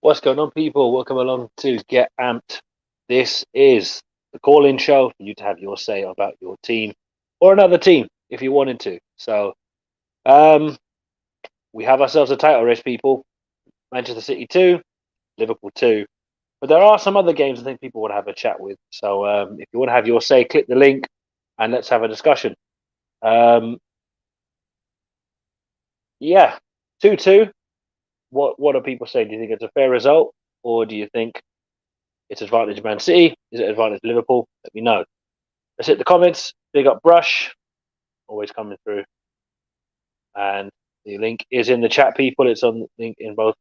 What's going on, people? Welcome along to Get Amped. This is the call-in show for you to have your say about your team or another team if you wanted to. So, um, we have ourselves a title race, people. Manchester City 2, Liverpool 2. But there are some other games I think people would have a chat with. So, if you want to have your say, click the link and let's have a discussion. Um, yeah, 2-2. What are people saying? Do you think it's a fair result, or do you think it's advantage Man City? Is it advantage Liverpool? Let me know. Let's hit the comments. Big up Brush, always coming through. And the link is in the chat, people. It's on the link in both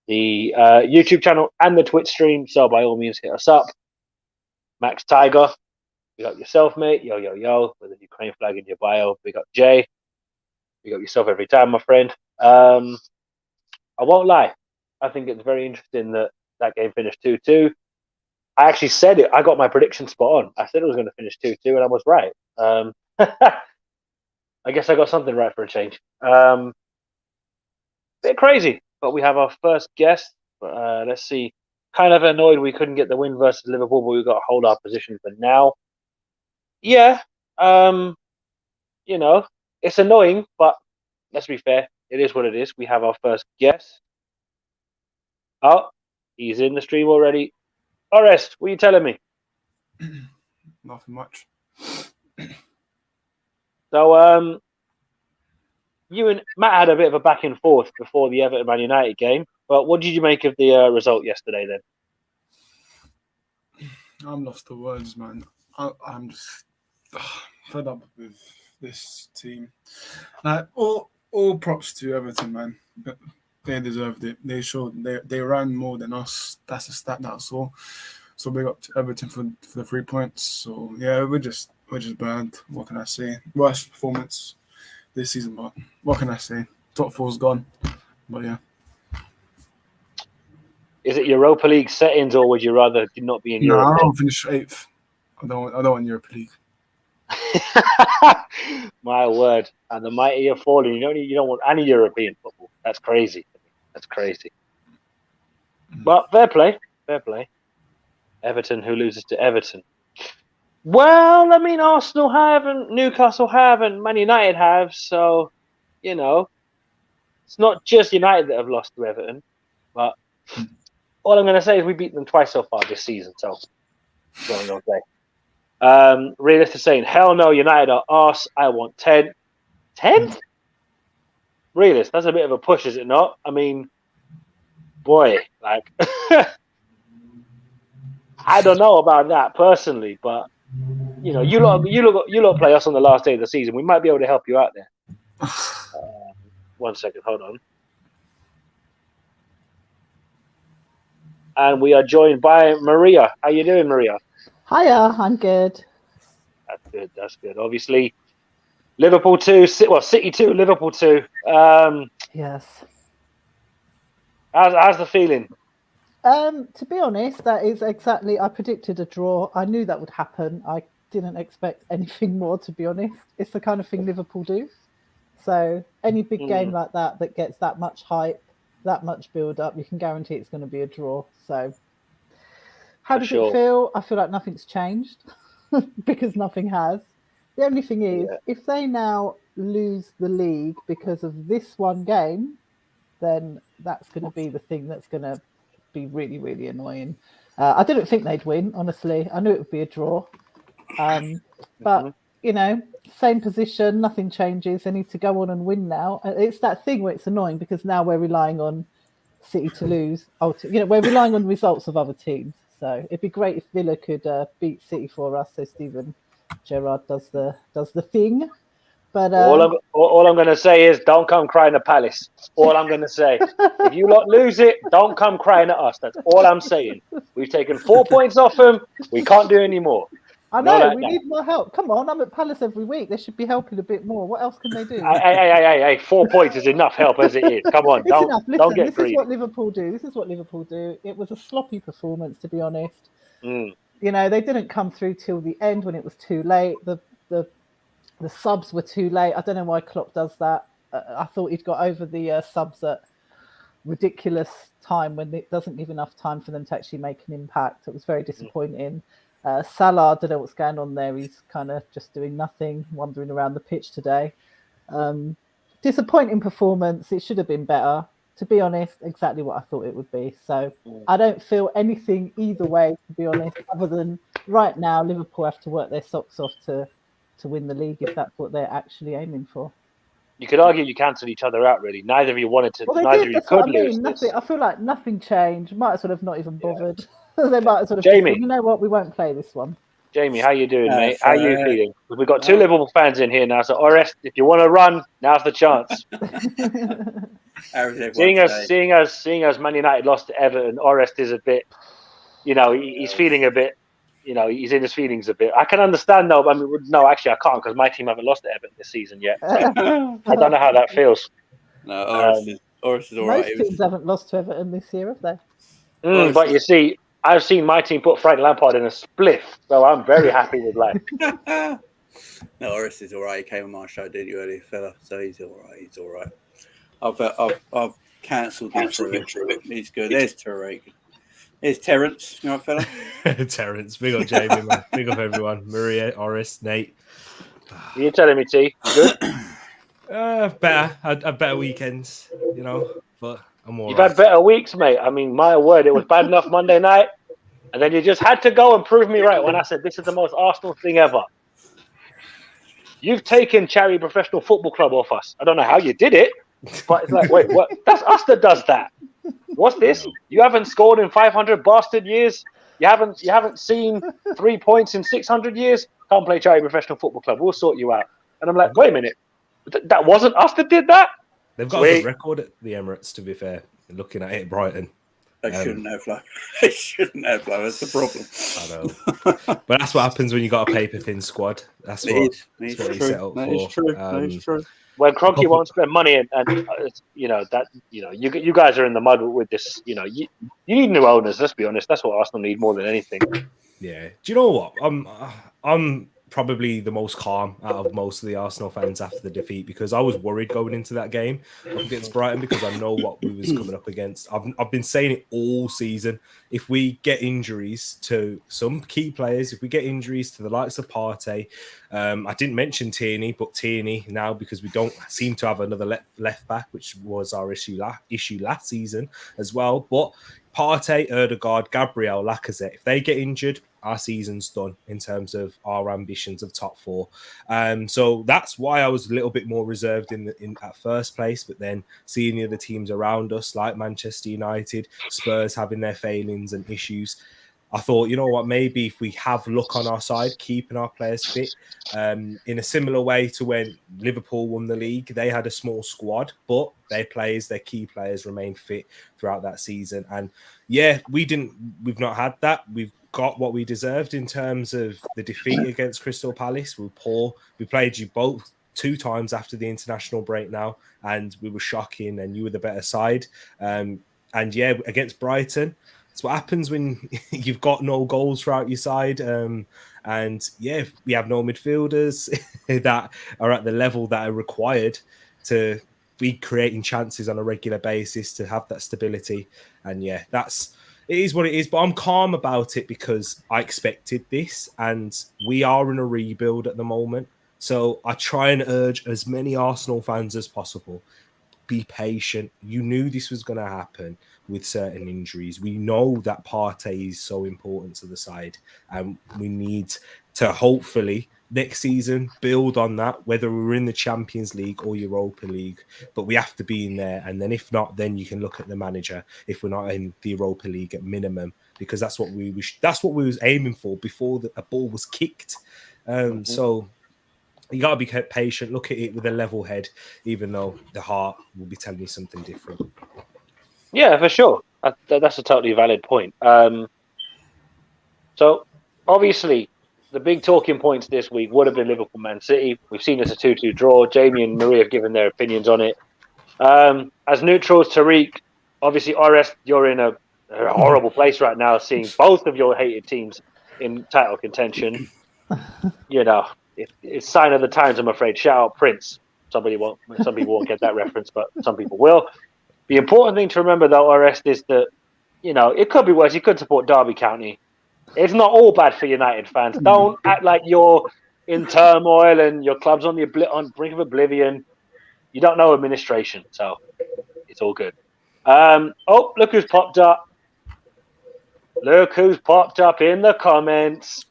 the YouTube channel and the Twitch stream. So by all means, hit us up. Max Tiger, big up yourself, mate. Yo, yo, yo. With the Ukraine flag in your bio. Big up Jay. Big up yourself every time, my friend. I won't lie. I think it's very interesting that that game finished 2-2. I actually said it. I got my prediction spot on. I said it was going to finish 2-2, and I was right. I guess I got something right for a change. Bit crazy, but we have our first guest. Let's see. Kind of annoyed we couldn't get the win versus Liverpool, but we've got to hold our position for now. Yeah, you know, it's annoying, but let's be fair. It is what it is. We have our first guest. Oh, he's in the stream already. Orest, what are you telling me? Nothing much. So, you and Matt had a bit of a back and forth before the Everton Man United game, but what did you make of the result yesterday then? I'm lost for words, man. I'm just fed up with this team. Like all props to Everton, man. They deserved it. They ran more than us. That's a stat that I saw. So big up to Everton for the 3 points. So yeah, we're just bad. What can I say? Worst performance this season, but what can I say? Top four's gone. But yeah. Is it Europa League settings, or would you rather not be in No, Europe? I don't finish 8th. I don't want Europa League. My word! And the mighty are falling. You don't want any European football. That's crazy. That's crazy. But fair play. Everton, who loses to Everton? Well, I mean, Arsenal haven't, Newcastle haven't, Man United have. So, it's not just United that have lost to Everton. But all I'm going to say is we beat them twice so far this season. So, that's what I'm going to say. Realist is saying, hell no, United are arse. I want 10. 10th? Realist, that's a bit of a push, is it not? I mean, boy, like, I don't know about that personally, but you lot play us on the last day of the season. We might be able to help you out there. 1 second, hold on. And we are joined by Maria. How you doing, Maria? Hiya, I'm good. That's good. Obviously, Liverpool 2, City 2, Liverpool 2. Yes. How's the feeling? To be honest, that is exactly. I predicted a draw. I knew that would happen. I didn't expect anything more. To be honest, it's the kind of thing Liverpool do. So any big game like that gets that much hype, that much build up, you can guarantee it's going to be a draw. So, how does it feel? I feel like nothing's changed because nothing has. The only thing is, if they now lose the league because of this one game, then that's going to be the thing that's going to be really, really annoying. I didn't think they'd win, honestly. I knew it would be a draw. But, same position, nothing changes. They need to go on and win now. It's that thing where it's annoying because now we're relying on City to lose. We're relying on results of other teams. So it'd be great if Villa could beat City for us. So Steven Gerrard does the thing. But all I'm going to say is don't come crying at Palace. All I'm going to say. If you lot lose it, don't come crying at us. That's all I'm saying. We've taken 4 points off them. We can't do any more. I know, we need more help. Come on, I'm at Palace every week. They should be helping a bit more. What else can they do? Hey, 4 points is enough help as it is. Come on, don't get greedy. This is what Liverpool do. It was a sloppy performance, to be honest. They didn't come through till the end when it was too late. The subs were too late. I don't know why Klopp does that. I thought he'd got over the subs at ridiculous time when it doesn't give enough time for them to actually make an impact. It was very disappointing. Salah, I don't know what's going on there. He's kind of just doing nothing, wandering around the pitch today. Disappointing performance. It should have been better. To be honest, exactly what I thought it would be. So I don't feel anything either way, to be honest, other than right now Liverpool have to work their socks off to win the league if that's what they're actually aiming for. You could argue you cancelled each other out, really. Neither of you wanted to. Well, they neither did. of you That's what could I lose. mean. This. Nothing. I feel like nothing changed. Might as well have not even bothered. They might as well have Jamie. just said, you know what, we won't play this one. Jamie, how you doing, mate? How you feeling? We've got two Liverpool fans in here now, so Orest, if you want to run, now's the chance. seeing as Man United lost to Everton, Orest is a bit, he's feeling a bit, he's in his feelings a bit. I can understand though. I mean, no, actually, I can't because my team haven't lost to Everton this season yet. So I don't know how that feels. No, Orest is all right. Most teams haven't lost to Everton this year, have they? But you see, I've seen my team put Frank Lampard in a spliff, so I'm very happy with life. No, Orest is all right. He came on my show, didn't you, earlier, fella? So he's all right. He's all right. I've cancelled him through it. He's good. There's Tariq. There's Terence. You all right, fella? Terence. Big up Jamie, man. Big up everyone. Maria, Orest, Nate. You're telling me, T? Good? Better. I've better weekends, but I'm all You've right. had better weeks, mate. I mean, my word, it was bad enough Monday night, and then you just had to go and prove me right when I said this is the most Arsenal thing ever. You've taken Charity Professional Football Club off us. I don't know how you did it, but it's like, wait, what? That's us that does that. What's this? You haven't scored in 500 bastard years? You haven't seen 3 points in 600 years? Can't play Charity Professional Football Club. We'll sort you out. And I'm like, wait a minute. That wasn't us that did that? They've got a good record at the Emirates, to be fair. Looking at it, Brighton. They shouldn't have, Flo. They shouldn't have, Flo. That's the problem. I know. But that's what happens when you got a paper-thin squad. That's what you set up for. It's true. It's true. When Kroenke won't spend money, and you guys are in the mud with this. You need new owners. Let's be honest. That's what Arsenal need more than anything. Yeah. Do you know what? I'm probably the most calm out of most of the Arsenal fans after the defeat because I was worried going into that game against Brighton because I know what we was coming up against. I've been saying it all season. If we get injuries to some key players, if we get injuries to the likes of Partey, I didn't mention Tierney, but Tierney now because we don't seem to have another left back, which was our issue last season as well. But Partey, Ødegaard, Gabriel, Lacazette, if they get injured, our season's done in terms of our ambitions of top four. So that's why I was a little bit more reserved in at first place. But then seeing the other teams around us, like Manchester United, Spurs having their failings and issues, I thought, you know what, maybe if we have luck on our side, keeping our players fit, in a similar way to when Liverpool won the league, they had a small squad, but their key players remained fit throughout that season. And yeah, we've not had that. We've got what we deserved in terms of the defeat against Crystal Palace. We were poor. We played you both 2 times after the international break now, and we were shocking, and you were the better side. And yeah, against Brighton, it's what happens when you've got no goals throughout your side. And yeah, we have no midfielders that are at the level that are required to be creating chances on a regular basis to have that stability. And yeah, it is what it is. But I'm calm about it because I expected this, and we are in a rebuild at the moment. So I try and urge as many Arsenal fans as possible. Be patient. You knew this was going to happen with certain injuries. We know that Partey is so important to the side, and we need to hopefully next season build on that, whether we're in the Champions League or Europa League. But we have to be in there, and then if not, then you can look at the manager if we're not in the Europa League at minimum, because that's what we was aiming for before a ball was kicked. So you got to be patient, look at it with a level head, even though the heart will be telling you something different. Yeah, for sure. That's a totally valid point. So, obviously, the big talking points this week would have been Liverpool Man City. We've seen it's a 2-2 draw. Jamie and Marie have given their opinions on it. As neutrals, Tariq, obviously, Orest, you're in a horrible place right now, seeing both of your hated teams in title contention. It's sign of the times, I'm afraid. Shout out Prince. Some people won't get that reference, but some people will. The important thing to remember, though, Orest, is that, it could be worse. You could support Derby County. It's not all bad for United fans. Don't act like you're in turmoil and your club's on the brink of oblivion. You don't know administration, so it's all good. Look who's popped up. Look who's popped up in the comments.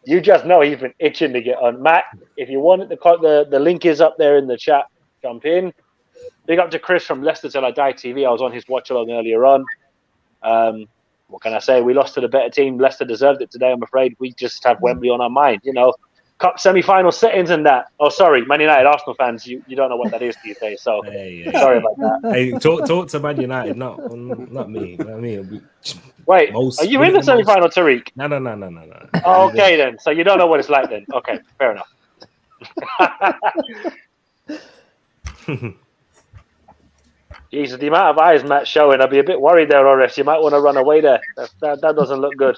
You just know he's been itching to get on. Matt, if you want it, the link is up there in the chat. Jump in. Big up to Chris from Leicester Till I Die TV. I was on his watch along earlier on. What can I say? We lost to the better team. Leicester deserved it today, I'm afraid. We just have Wembley on our mind. Cup semi-final settings and that. Oh, sorry, Man United, Arsenal fans, you don't know what that is these days. So sorry about that. Hey, talk to Man United, not me. I mean, wait, are you in the semi-final, Tariq? No. Okay, then. So you don't know what it's like then. Okay, fair enough. Jesus, the amount of eyes Matt's showing, I'd be a bit worried there, Orest. You might want to run away there. That doesn't look good.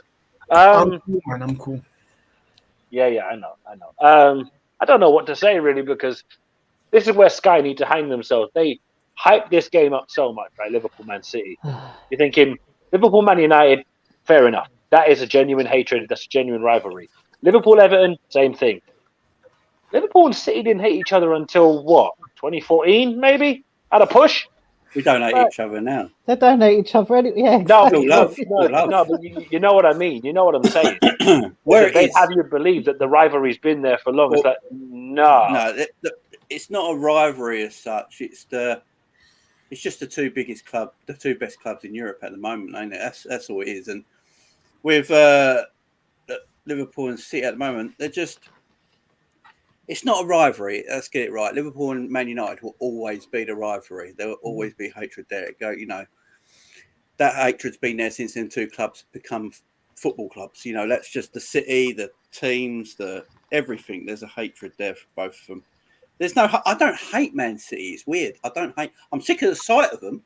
I'm cool, man. I'm cool. Yeah, I know. I don't know what to say, really, because this is where Sky need to hang themselves. They hype this game up so much, right? Liverpool, Man City. You're thinking, Liverpool, Man United, fair enough. That is a genuine hatred. That's a genuine rivalry. Liverpool, Everton, same thing. Liverpool and City didn't hate each other until, 2014, maybe? At a push? We don't hate each other now. They don't hate each other anyway. Yeah, exactly. No, but you know what I mean. You know what I'm saying. They have you believe that the rivalry's been there for long. It's like, no, it's not a rivalry as such. It's just the two biggest club, the two best clubs in Europe at the moment, ain't it? That's all it is. And with Liverpool and City at the moment, they're just. It's not a rivalry. Let's get it right. Liverpool and Man United will always be the rivalry. There will always be hatred there. That hatred's been there since them two clubs become football clubs. That's just the city, the teams, the everything. There's a hatred there for both of them. I don't hate Man City. It's weird. I'm sick of the sight of them.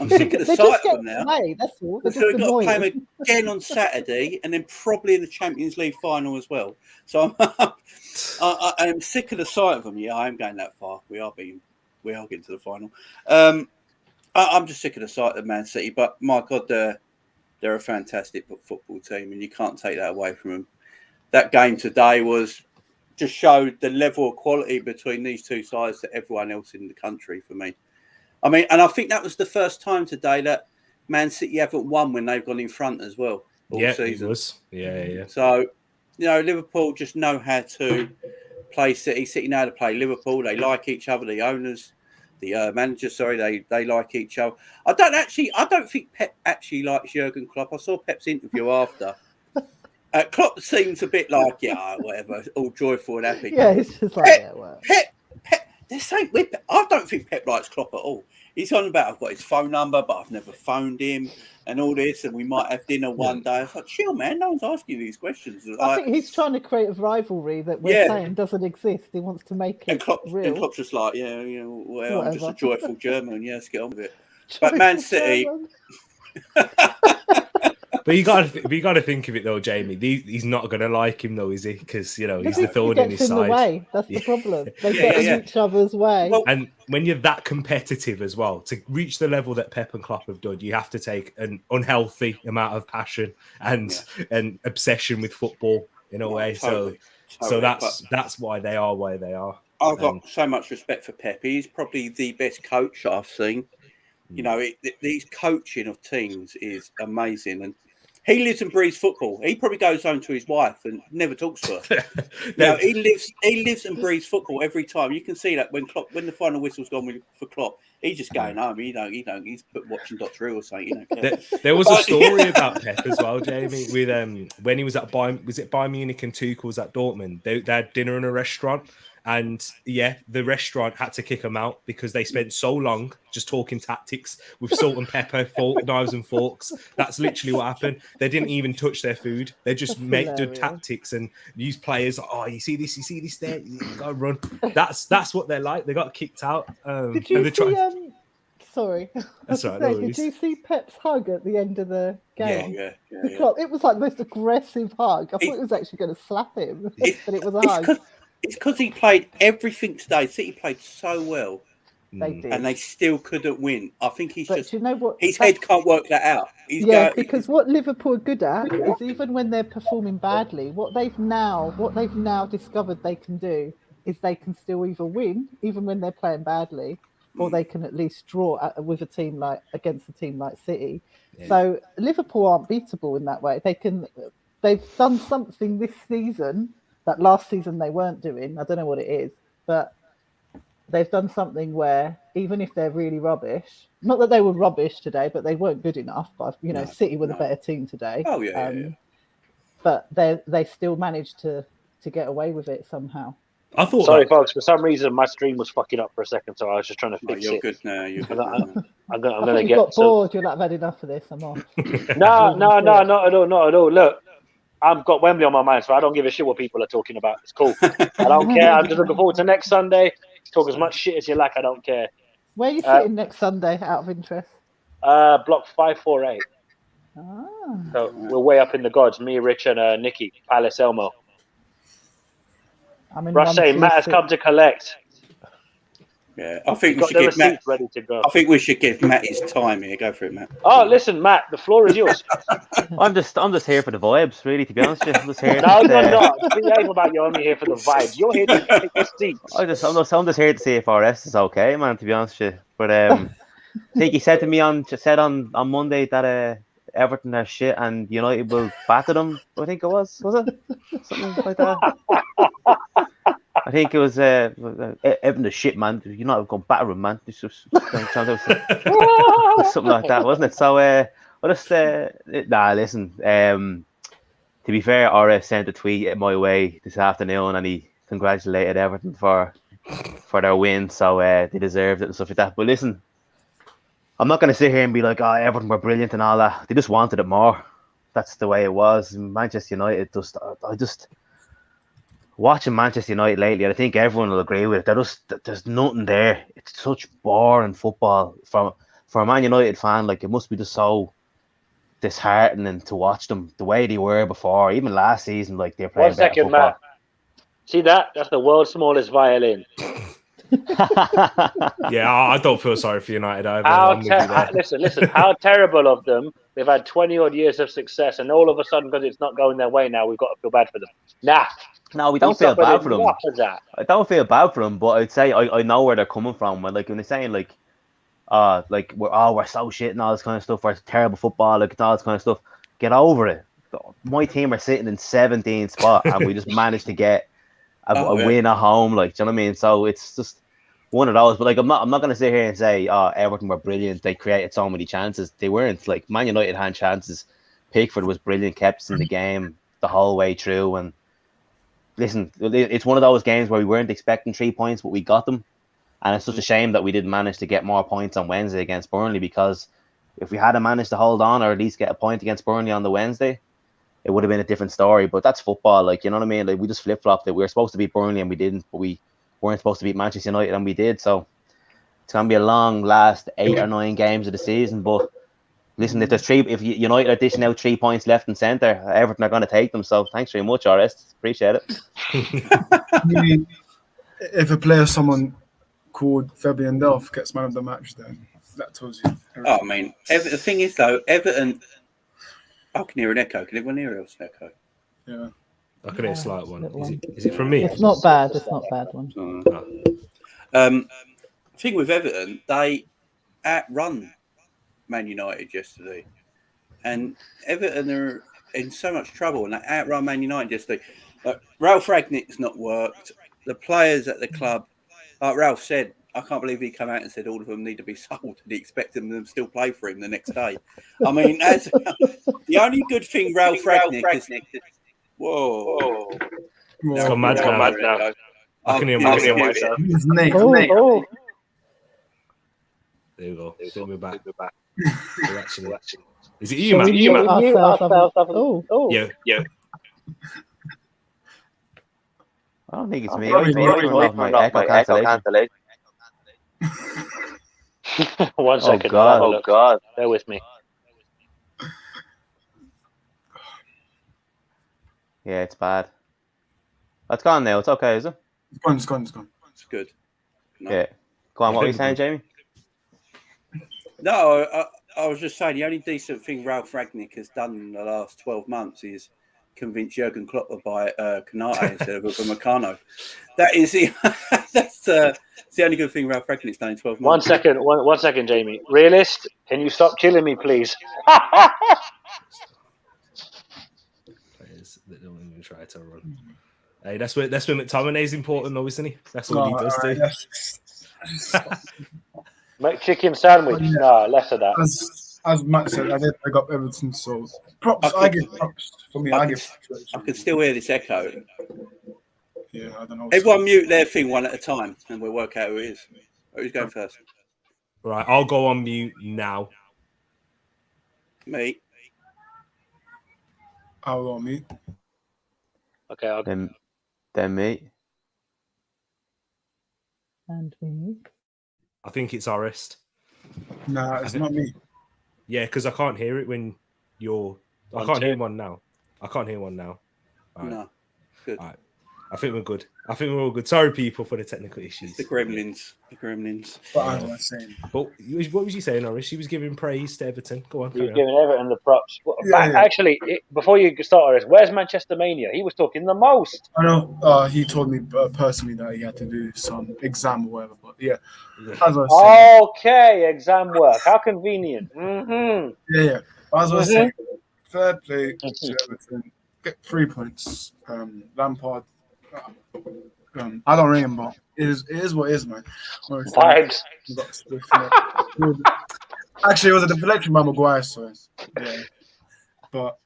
I'm sick of the sight of them now. That's all. So we've got to play them again on Saturday, and then probably in the Champions League final as well. So I'm sick of the sight of them. Yeah, I am going that far. We are getting to the final. I'm just sick of the sight of Man City, but my God, they're a fantastic football team, and you can't take that away from them. That game today just showed the level of quality between these two sides to everyone else in the country for me. I mean, and I think that was the first time today that Man City haven't won when they've gone in front as well all season. It was. Yeah. So, Liverpool just know how to play City. City know how to play Liverpool. They like each other. The owners, the managers, they like each other. I don't think Pep actually likes Jurgen Klopp. I saw Pep's interview after. Klopp seems a bit like, whatever, all joyful and happy. Yeah, it's just like, Pep, they're saying, I don't think Pep likes Klopp at all. He's on about, I've got his phone number, but I've never phoned him and all this, and we might have dinner one day. I thought, chill, man, no one's asking you these questions. I think he's trying to create a rivalry that we're saying doesn't exist. He wants to make it real. And Klopp's just like, I'm just a joyful German. Yeah, let's get on with it. But Man City... But you got to think of it though, Jamie. He's not going to like him though, is he? Because he's the thorn in his side. Way. That's the problem. They get in each other's way. Well, and when you're that competitive as well, to reach the level that Pep and Klopp have done, you have to take an unhealthy amount of passion and obsession with football in a way. Totally. So that's why they are where they are. I've got so much respect for Pep. He's probably the best coach I've seen. These coaching of teams is amazing, and he lives and breathes football. He probably goes home to his wife and never talks to her. He lives and breathes football every time. You can see that when the final whistle's gone for Klopp, he's just going home. He's watching Doctor Who or something. There was a story about Pep as well, Jamie, with when he was at Bayern Munich and Tuchel was at Dortmund. They had dinner in a restaurant. And the restaurant had to kick them out because they spent so long just talking tactics with salt and pepper, knives and forks. That's literally what happened. They didn't even touch their food. They just did tactics and use players. Oh, you see this there? You gotta run. That's what they're like. They got kicked out. Did you see? Sorry, that's right. No, did you see Pep's hug at the end of the game? Yeah. It was like the most aggressive hug. I thought he was actually going to slap him, but it was a hug. It's because he played everything today. City played so well. They did. and they still couldn't win. I think he's But just do you know what? his That's- head can't work that out. He's Yeah, go- because what Liverpool are good at is even when they're performing badly, what they've now discovered they can do is they can still either win even when they're playing badly, or they can at least draw with a team like against a team like City. Yeah. So Liverpool aren't beatable in that way. They've done something this season that last season they weren't doing. I don't know what it is, but they've done something where even if they're really rubbish, not that they were rubbish today, but they weren't good enough. But No, City were the no. better team today. Oh, yeah, yeah. But they still managed to get away with it somehow. I thought. Sorry, that, folks. For some reason, my stream was fucking up for a second, so I was just trying to Oh, fix you're it. good now. You're good I'm now. gonna I gonna thought you get got some. bored. You're like, I've had enough of this. I'm off. No, not at all, not at all. Look, I've got Wembley on my mind, so I don't give a shit what people are talking about. It's cool. I don't care. I'm just looking forward to next Sunday. Talk as much shit as you like. I don't care. Where are you sitting next Sunday, out of interest? Block 548. Ah, So we're way up in the gods. Me, Rich, and Nikki, Palace Elmo. I'm in Russ saying Matt has 126. come to collect. Yeah, I think we Got should the give Matt. receipts ready to go. I think we should give Matt his time here. Go for it, Matt. Oh, listen, Matt, the floor is yours. I'm just here for the vibes, really. To be honest, with you. I'm just here. No, to, you're not. Behave about you're only here for the vibes. You're here to take the seats. I'm just here to see if RS is okay, man. To be honest, with you. But I think he said to me on Monday that Everton are shit and United will batter them. I think it was it something like that. I think it was Everton are shit, man. United going to batter them, man. It's just something like that, wasn't it? So I just listen. To be fair, RS sent a tweet my way this afternoon, and he congratulated Everton for their win. So they deserved it and stuff like that. But listen, I'm not going to sit here and be like, "Oh, Everton were brilliant" and all that. They just wanted it more. That's the way it was. Manchester United just watching Manchester United lately. I think everyone will agree with it. There's nothing there. It's such boring football for a Man United fan. Like, it must be just so disheartening to watch them the way they were before. Even last season, like, they were playing 1 better second, football. Matt. See that? That's the world's smallest violin. yeah, I don't feel sorry for United either. I'm with you there. Listen. How terrible of them. They've had 20 odd years of success, and all of a sudden, because it's not going their way now, we've got to feel bad for them. Nah, No, we don't feel bad for them. enough of that. I don't feel bad for them, but I'd say I know where they're coming from. When they're saying we're so shit and all this kind of stuff, we're terrible football, like all this kind of stuff. Get over it. My team are sitting in 17th spot, and we just managed to get a win at home. Like, do you know what I mean? So it's just one of those. But like, I'm not gonna sit here and say, "Oh, Everton were brilliant. They created so many chances." They weren't. Like, Man United had chances. Pickford was brilliant, kept us in the game the whole way through. And listen, it's one of those games where we weren't expecting 3 points, but we got them. And it's such a shame that we didn't manage to get more points on Wednesday against Burnley, because if we had managed to hold on or at least get a point against Burnley on the Wednesday, it would have been a different story. But that's football, like, you know what I mean? Like, we just flip-flopped it. We were supposed to beat Burnley and we didn't, but we weren't supposed to beat Manchester United and we did. So it's going to be a long last 8 or 9 games of the season. But listen, if United are dishing out 3 points left and centre, Everton are going to take them. So thanks very much, RS. Appreciate it. I mean, if a player, someone called Fabian Delph, gets man of the match, then that tells you everything. Oh, I mean, the thing is though, Everton. I can hear an echo. Can anyone hear else an echo? Yeah. I can hear a slight one. Little one. Is it from me? It's not bad. It's not a bad one. Thing with Everton, they outrun Man United yesterday, and Everton are in so much trouble, and they outrun Man United yesterday. Ralph Ragnick's not worked. The players at the club, like Ralph said, I can't believe he came out and said all of them need to be sold, and he expected them to still play for him the next day. I mean, that's the only good thing Ralph Ragnick is. Whoa! It's gone mad now. I can hear myself. His name. Oh, There we go. Still me back. Actually, is it you, shall man? we mute ourselves? Oh, Yeah. I don't think it's me. Probably I think it's off my echo cancellation. 1 second. God. Oh God. Bear with me. Yeah, it's bad. It's gone now. It's okay, is it? It's gone. It's good. No. Yeah. Go on, what were you saying, Jamie? No, I was just saying the only decent thing Ralph Ragnick has done in the last 12 months is convince Jurgen Klopp to buy Konate instead of Upamecano. That is that's the only good thing Ralph Ragnick's done in 12 months. One second, Jamie. Realist, can you stop killing me, please? Players that don't even try to run. Hey, that's where McTominay's important, though, isn't he? That's all he does do. Make chicken sandwich. No, less of that. As Matt said, I did pick up Everton, so props. I give props for me. I can still hear this echo. Yeah, I don't know. Everyone mute their thing one at a time, and we'll work out who it is. Who's going first? Right, I'll go on mute now. Me. I'll go on mute. Okay, Then me. And me. I think it's Orest. Nah, it's not me. Yeah, because I can't hear it when you're. I can't hear one now. Right. No. Good. All right. I think we're good. I think we're all good. Sorry, people, for the technical issues. The gremlins. But as I was saying, But what was you saying, Norris? She was giving praise to Everton. Go on. You're Carry on. giving Everton the props. Yeah. Actually, before you start on this, where's Manchester Mania? He was talking the most. I know he told me personally that he had to do some exam or whatever. But yeah, as I was saying, Okay, exam work. How convenient. Mm-hmm. yeah. As I was saying, fair play to Everton. Get 3 points. Lampard. I don't ring him, but it is what it is, man. Vibes. Actually, it was a deflection by Maguire, so yeah. But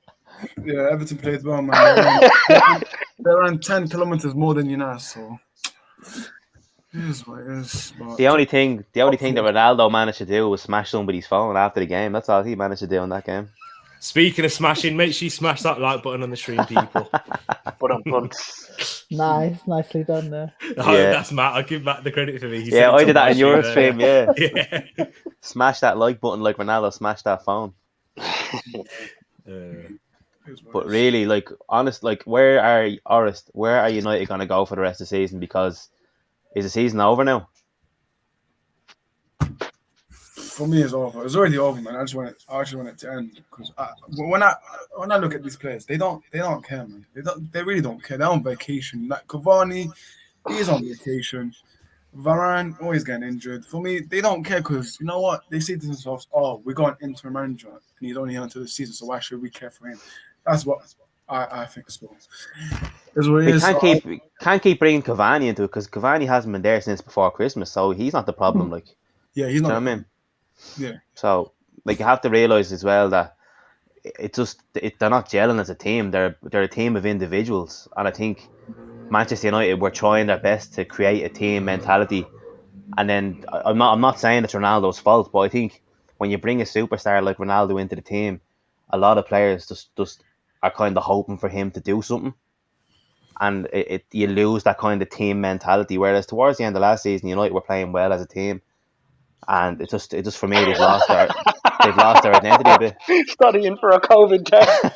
yeah, Everton played well, man. They ran 10 kilometers more than United, so it is what it is. But The only thing that Ronaldo managed to do was smash somebody's phone after the game. That's all he managed to do in that game. Speaking of smashing, make sure you smash that like button on the stream, people. Nice, nicely done there. Oh, Yeah. that's Matt. I'll give Matt the credit for me. He Yeah, said I it's did that a in your smashing, stream, yeah. Yeah. Smash that like button like Ronaldo smashed that phone. But really, like, honest, like, where are United going to go for the rest of the season? Because is the season over now? for me, it's over. It's already over, man. I actually want it to end because when I look at these players, they don't care, man. They really don't care. They're on vacation. Like Cavani, he's on vacation. Varane always getting injured. For me, they don't care because you know what? They say to themselves, "Oh, we got an interim manager, and he's only here until the season, so why should we care for him?" That's what I think as well. That's what it is. Can't keep bringing Cavani into it because Cavani hasn't been there since before Christmas, so he's not the problem. Like, yeah, he's not. You know what I mean? Yeah. So, like, you have to realize as well that they're not gelling as a team. They're a team of individuals, and I think Manchester United were trying their best to create a team mentality. And then I'm not saying it's Ronaldo's fault, but I think when you bring a superstar like Ronaldo into the team, a lot of players just are kind of hoping for him to do something, and you lose that kind of team mentality. Whereas towards the end of last season, United were playing well as a team, and it just for me they've lost their identity a bit. Studying for a COVID test.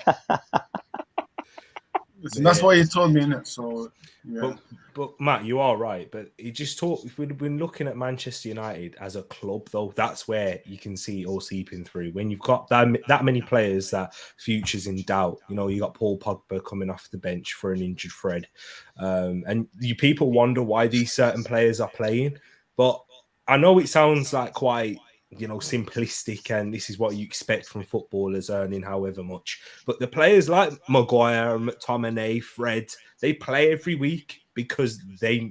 Listen, that's what he told me, innit? So yeah. But Matt, you are right. But he just talked. If we'd been looking at Manchester United as a club, though, that's where you can see it all seeping through. When you've got that many players that future's in doubt, you know, you got Paul Pogba coming off the bench for an injured Fred, and people wonder why these certain players are playing. But I know it sounds like quite, you know, simplistic, and this is what you expect from footballers earning however much. But the players like Maguire, McTominay, Fred, they play every week because they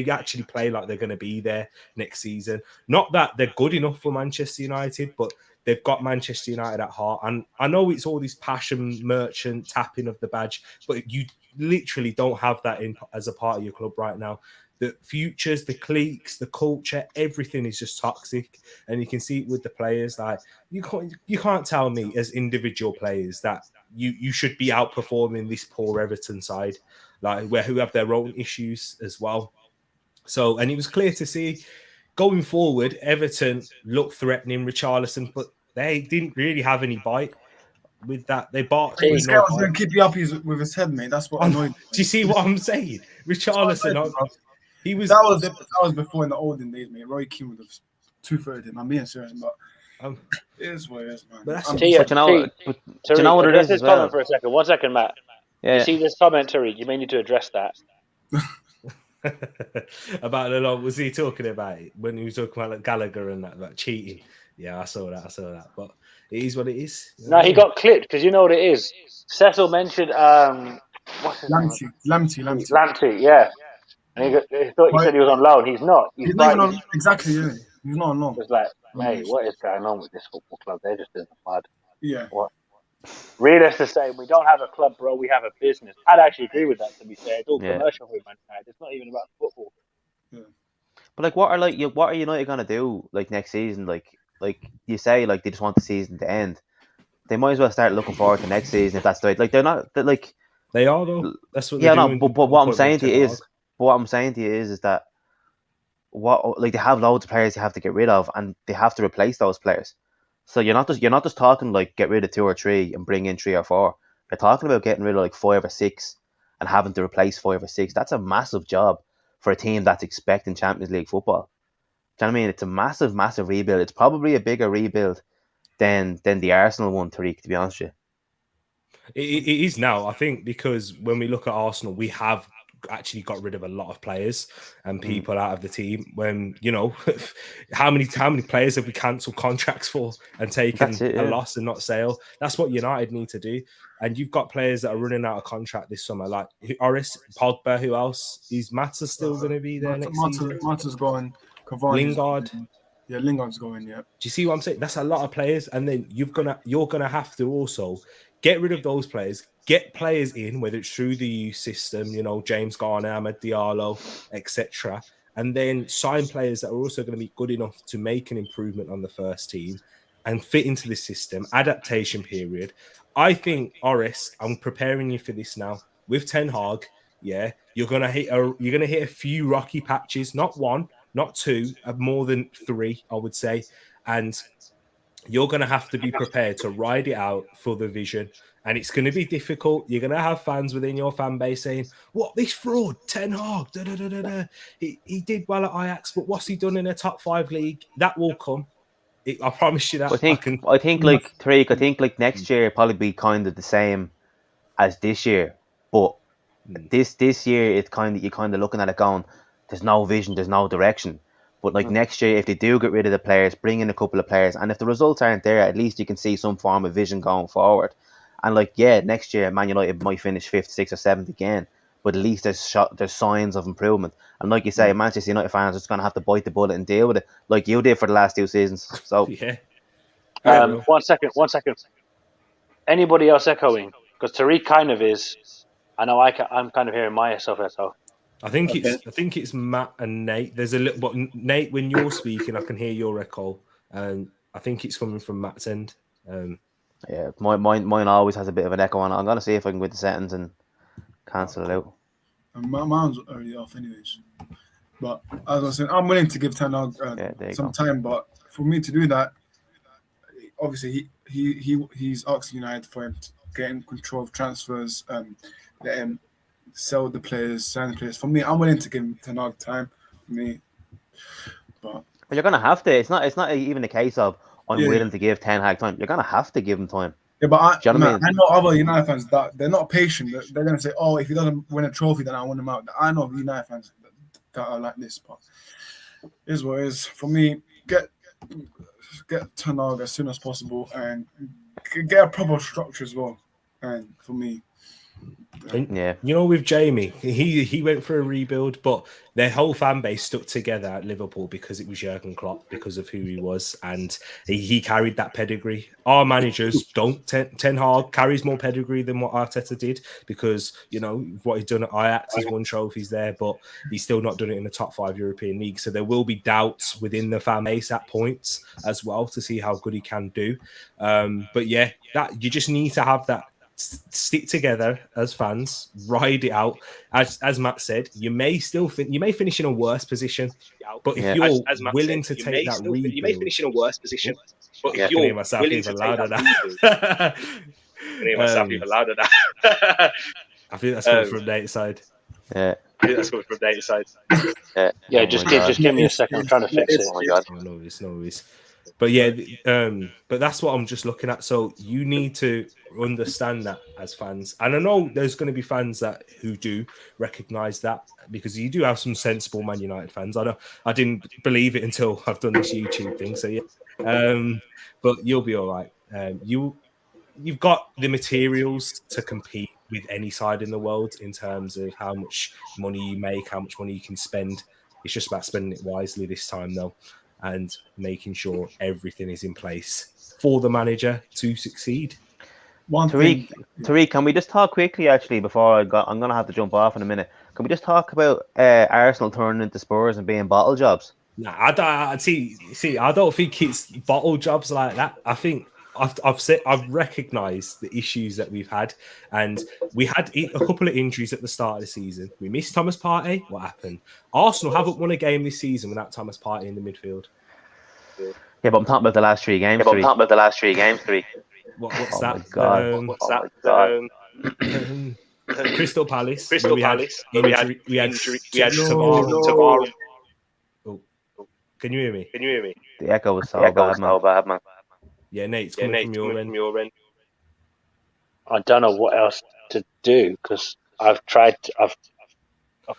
actually play like they're going to be there next season. Not that they're good enough for Manchester United, but they've got Manchester United at heart. And I know it's all this passion merchant tapping of the badge, but you literally don't have that as a part of your club right now. The futures, the cliques, the culture, everything is just toxic, and you can see it with the players. Like you can't tell me as individual players that you should be outperforming this poor Everton side, like who have their own issues as well. So, and it was clear to see going forward, Everton looked threatening Richarlison, but they didn't really have any bite with that. They barked. This guy was going to keep you up with his head, mate. That's what annoyed me. Do you see what I'm saying? Richarlison. He was. That was before in the olden days, mate. Roy Keane would have 2-3rd him. I'm being serious, but Um, it is what it is, man. But that's I'm- Tia, But you know, T- do you know what it address is this as well? comment for a second. 1 second, Matt. Yeah. You see this comment, Tariq? You may need to address that. about the long, was he talking about it when he was talking about like Gallagher and that about cheating? Yeah, I saw that. But it is what it is. No, he got clipped because you know what it is. Cecil mentioned what's his name? Lamptey. Lamptey, yeah. And he thought he said he was on loan. He's not. He's not even on exactly. Yeah. He's not on loan. It's like, mate, what is going on with this football club? They're just doing the mud. Yeah. What? Realist to say, we don't have a club, bro. We have a business. I'd actually agree with that. To be fair, it's all Yeah. commercial with Man United. It's not even about football. But like, what are United gonna do like next season? Like you say, like they just want the season to end. They might as well start looking forward to next season if that's the way. Like they're not like They are though. That's what. yeah, they're no. doing. But what I'm saying to you is that what like they have loads of players they have to get rid of and they have to replace those players. So you're not just talking like get rid of 2 or 3 and bring in 3 or 4. You're talking about getting rid of like 5 or 6 and having to replace 5 or 6. That's a massive job for a team that's expecting Champions League football. Do you know what I mean? It's a massive, massive rebuild. It's probably a bigger rebuild than the Arsenal one, Tariq, to be honest with you. It is now, I think, because when we look at Arsenal, we have actually got rid of a lot of players and people out of the team. When you know how many players have we cancelled contracts for and taken a loss and not sale? That's what United need to do. And you've got players that are running out of contract this summer, like Oris, Pogba. Who else? Is Mata still going to be there next season? Mata's going. Cavani's Lingard. going. Yeah, Lingard's going. Yeah. Do you see what I'm saying? That's a lot of players, and then you're gonna have to also get rid of those players, get players in, whether it's through the youth system, you know, James Garner, Ahmed Diallo, etc., and then sign players that are also going to be good enough to make an improvement on the first team and fit into the system. Adaptation period. I think, Oris, I'm preparing you for this now with Ten Hag. Yeah, you're gonna hit a few rocky patches, not 1, not 2, more than 3, I would say, and you're going to have to be prepared to ride it out for the vision. And it's going to be difficult. You're going to have fans within your fan base saying, what, this fraud, Ten Hag, he did well at Ajax, but what's he done in a top 5 league? That will come. I promise you that. I think like Tariq, I think like next year probably be kind of the same as this year. But this year you're kind of looking at it going, there's no vision, there's no direction. But like next year, if they do get rid of the players, bring in a couple of players, and if the results aren't there, at least you can see some form of vision going forward. And like, yeah, next year Man United might finish 5th, 6th, or 7th again, but at least there's signs of improvement. And like you say, Manchester United fans are just gonna have to bite the bullet and deal with it, like you did for the last 2 seasons. So yeah. 1 second. Anybody else echoing? Because Tariq kind of is. I know I'm kind of hearing myself echo. I think it's Matt and Nate. There's a little, but Nate, when you're speaking, I can hear your echo, and I think it's coming from Matt's end. Yeah, mine always has a bit of an echo on it. I'm gonna see if I can go to settings and cancel it out. Mine's already off, anyways. But as I was saying, I'm willing to give Ten Hag some time. But for me to do that, obviously he's asking United for him to get in control of transfers, let him sell the players, sign the players. For me, I'm willing to give Ten Hag time. For me, but you're gonna have to. It's not even a case of I'm willing to give Ten Hag time. You're gonna have to give him time. Yeah, but I know other United fans that they're not patient. They're gonna say, "Oh, if he doesn't win a trophy, then I want him out." I know United fans that are like this, but it is what it is. For me, get Ten Hag as soon as possible and get a proper structure as well. And for me. Yeah, you know, with Jamie, he went for a rebuild, but their whole fan base stuck together at Liverpool because it was Jurgen Klopp, because of who he was, and he carried that pedigree. Our managers don't. Ten Hag carries more pedigree than what Arteta did, because you know what he's done at Ajax. He's won trophies there, but he's still not done it in the top 5 European leagues. So there will be doubts within the fan base at points as well to see how good he can do. But yeah, that you just need to have that. Stick together as fans, ride it out. As Matt said, you may finish in a worse position, but if you're willing to take that rebuild, you may finish in a worse position. But if you're you're willing to take that rebuild, I think that's coming from Nate's side. Yeah. think that's coming from data side. Yeah, Oh just my give God. just give me a second. I'm trying to fix it. Oh my god. No worries. But yeah, but that's what I'm just looking at. So you need to understand that as fans, and I know there's going to be fans who do recognize that, because you do have some sensible Man United fans. I didn't believe it until I've done this YouTube thing. So yeah, but you'll be all right. You've got the materials to compete with any side in the world in terms of how much money you make, how much money you can spend. It's just about spending it wisely this time, though, and making sure everything is in place for the manager to succeed. One thing, Tariq, can we just talk quickly, actually, before I'm going to have to jump off in a minute. Can we just talk about Arsenal turning into Spurs and being bottle jobs? Nah, I don't think it's bottle jobs like that. I think I've recognised the issues that we've had, and we had a couple of injuries at the start of the season. We missed Thomas Partey. What happened? Arsenal haven't won a game this season without Thomas Partey in the midfield. Yeah, but I'm talking about the last 3 games. Tariq. What's Oh that? my God. What's that? Crystal Palace. Crystal where Palace. We had injury. We had Tavares. Oh, can you hear me? The echo was so bad, man. Yeah, Nate's coming from your end. I don't know what else to do because I've tried. I've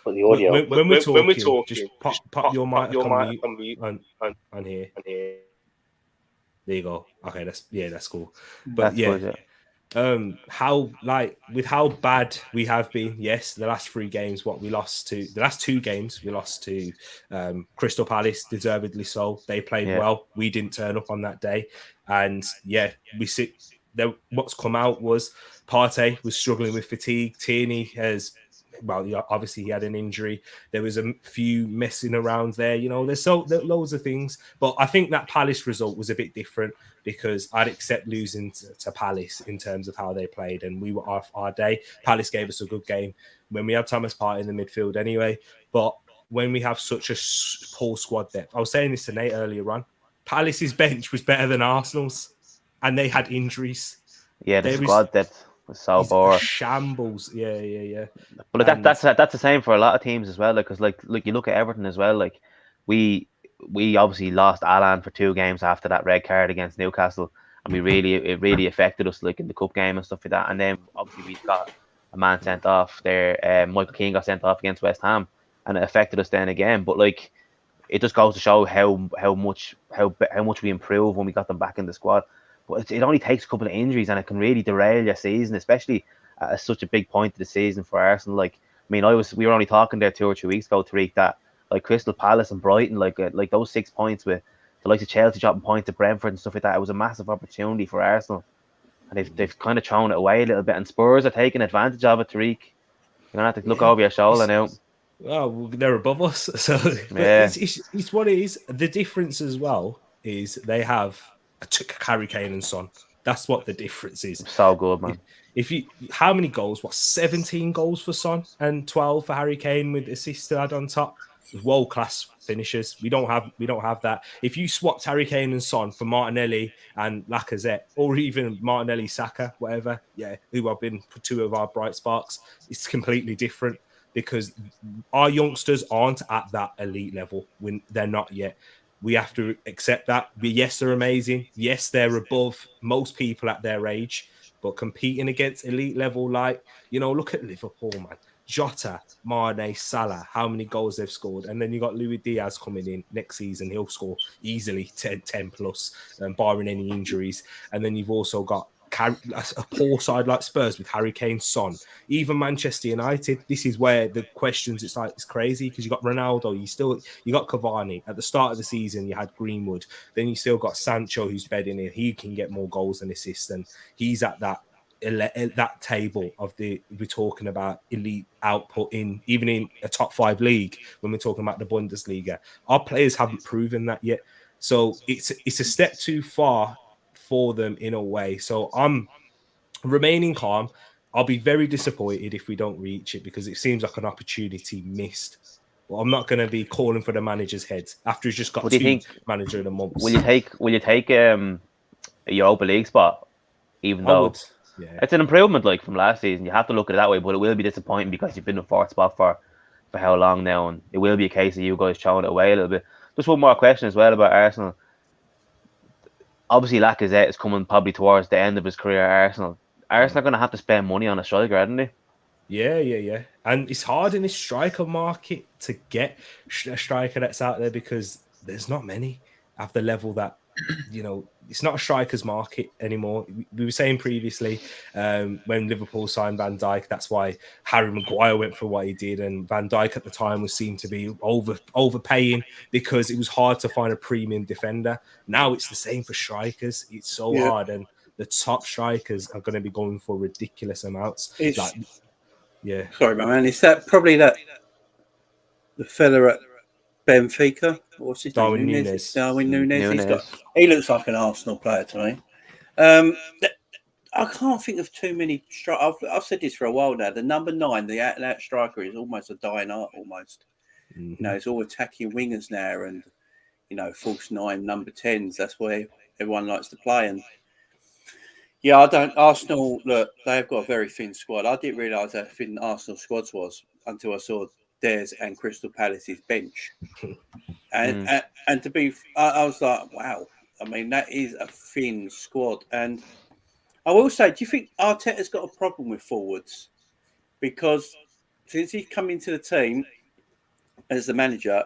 put the audio. When we're talking, just just pop your mic on mute. on here. There you go. Okay, that's cool. But That's yeah, good, with how bad we have been. Yes, the last 3 games, the last 2 games we lost to Crystal Palace, deservedly so. They played well. We didn't turn up on that day, and yeah, what's come out was Partey was struggling with fatigue. Tierney obviously he had an injury. There was a few messing around there. There's loads of things. But I think that Palace result was a bit different because I'd accept losing to Palace in terms of how they played, and we were off our day. Palace gave us a good game when we had Thomas Partey in the midfield anyway. But when we have such a poor squad depth, I was saying this to Nate earlier on, Palace's bench was better than Arsenal's, and they had injuries. Yeah, the squad depth was so boring. Shambles. Yeah. But that's the same for a lot of teams as well. Because like you look at Everton as well. Like we obviously lost Alan for 2 games after that red card against Newcastle, and it really affected us, like in the cup game and stuff like that. And then obviously we got a man sent off there. Michael Keane got sent off against West Ham, and it affected us then again. But like, it just goes to show how much we improved when we got them back in the squad. But it only takes a couple of injuries, and it can really derail your season, especially at such a big point of the season for Arsenal. Like, I mean, we were only talking there 2 or 3 weeks ago, Tariq, that like Crystal Palace and Brighton, like those 6 points with the likes of Chelsea dropping points to Brentford and stuff like that, it was a massive opportunity for Arsenal, and they've kind of thrown it away a little bit. And Spurs are taking advantage of it, Tariq. You're gonna have to look over your shoulder now. Well, they're above us, so yeah. It's what it is. The difference as well is they have Harry Kane and Son. That's what the difference is. So good, man. How many goals? 17 goals for Son and 12 for Harry Kane with assists to add on top. World class finishers. We don't have that. If you swapped Harry Kane and Son for Martinelli and Lacazette, or even Martinelli, Saka, whatever, who have been 2 of our bright sparks, it's completely different because our youngsters aren't at that elite level when they're not yet. We have to accept that. Yes, they're amazing. Yes, they're above most people at their age, but competing against elite level, look at Liverpool, man. Jota, Mane, Salah, how many goals they've scored. And then you got Luis Diaz coming in next season. He'll score easily 10 plus, barring any injuries. And then you've also got a poor side like Spurs with Harry Kane, Son, even Manchester United. This is where the questions, it's crazy because you got Ronaldo, you got Cavani. At the start of the season, you had Greenwood. Then you still got Sancho, who's bedding in. He can get more goals and assists, and he's at that table of we're talking about elite output even in a top 5 league. When we're talking about the Bundesliga, our players haven't proven that yet. So it's a step too far for them in a way. So I'm remaining calm. I'll be very disappointed if we don't reach it because it seems like an opportunity missed. But I'm not going to be calling for the manager's head after he's just got 2 manager in a month. Will you take a Europa League spot? Even though it's an improvement like from last season, you have to look at it that way. But it will be disappointing because you've been in 4th spot for for how long now, and it will be a case of you guys throwing it away a little bit. Just one more question as well about Arsenal. Obviously, Lacazette is coming probably towards the end of his career at Arsenal. Arsenal are going to have to spend money on a striker, aren't they? Yeah. And it's hard in this striker market to get a striker that's out there because there's not many at the level that, it's not a striker's market anymore. We were saying previously when Liverpool signed Van Dijk, that's why Harry Maguire went for what he did. And Van Dijk at the time was seen to be overpaying because it was hard to find a premium defender. Now it's the same for strikers. It's so hard. And the top strikers are going to be going for ridiculous amounts. Sorry, my man. Is that probably the fella at Benfica? What's his Darwin name? Núñez. Darwin Núñez. Núñez. He looks like an Arsenal player to me. I can't think of too many strikers. I've said this for a while now. The number 9, the out-and-out striker, is almost a dying art. Almost. Mm-hmm. It's all attacking wingers now, and false 9, number 10s. That's where everyone likes to play. And I don't. Arsenal, look, they've got a very thin squad. I didn't realise how thin Arsenal squad was until I saw theirs and Crystal Palace's bench. And to be, I was like, wow. I mean, that is a thin squad. And I will say, do you think Arteta's got a problem with forwards? Because since he's come into the team as the manager,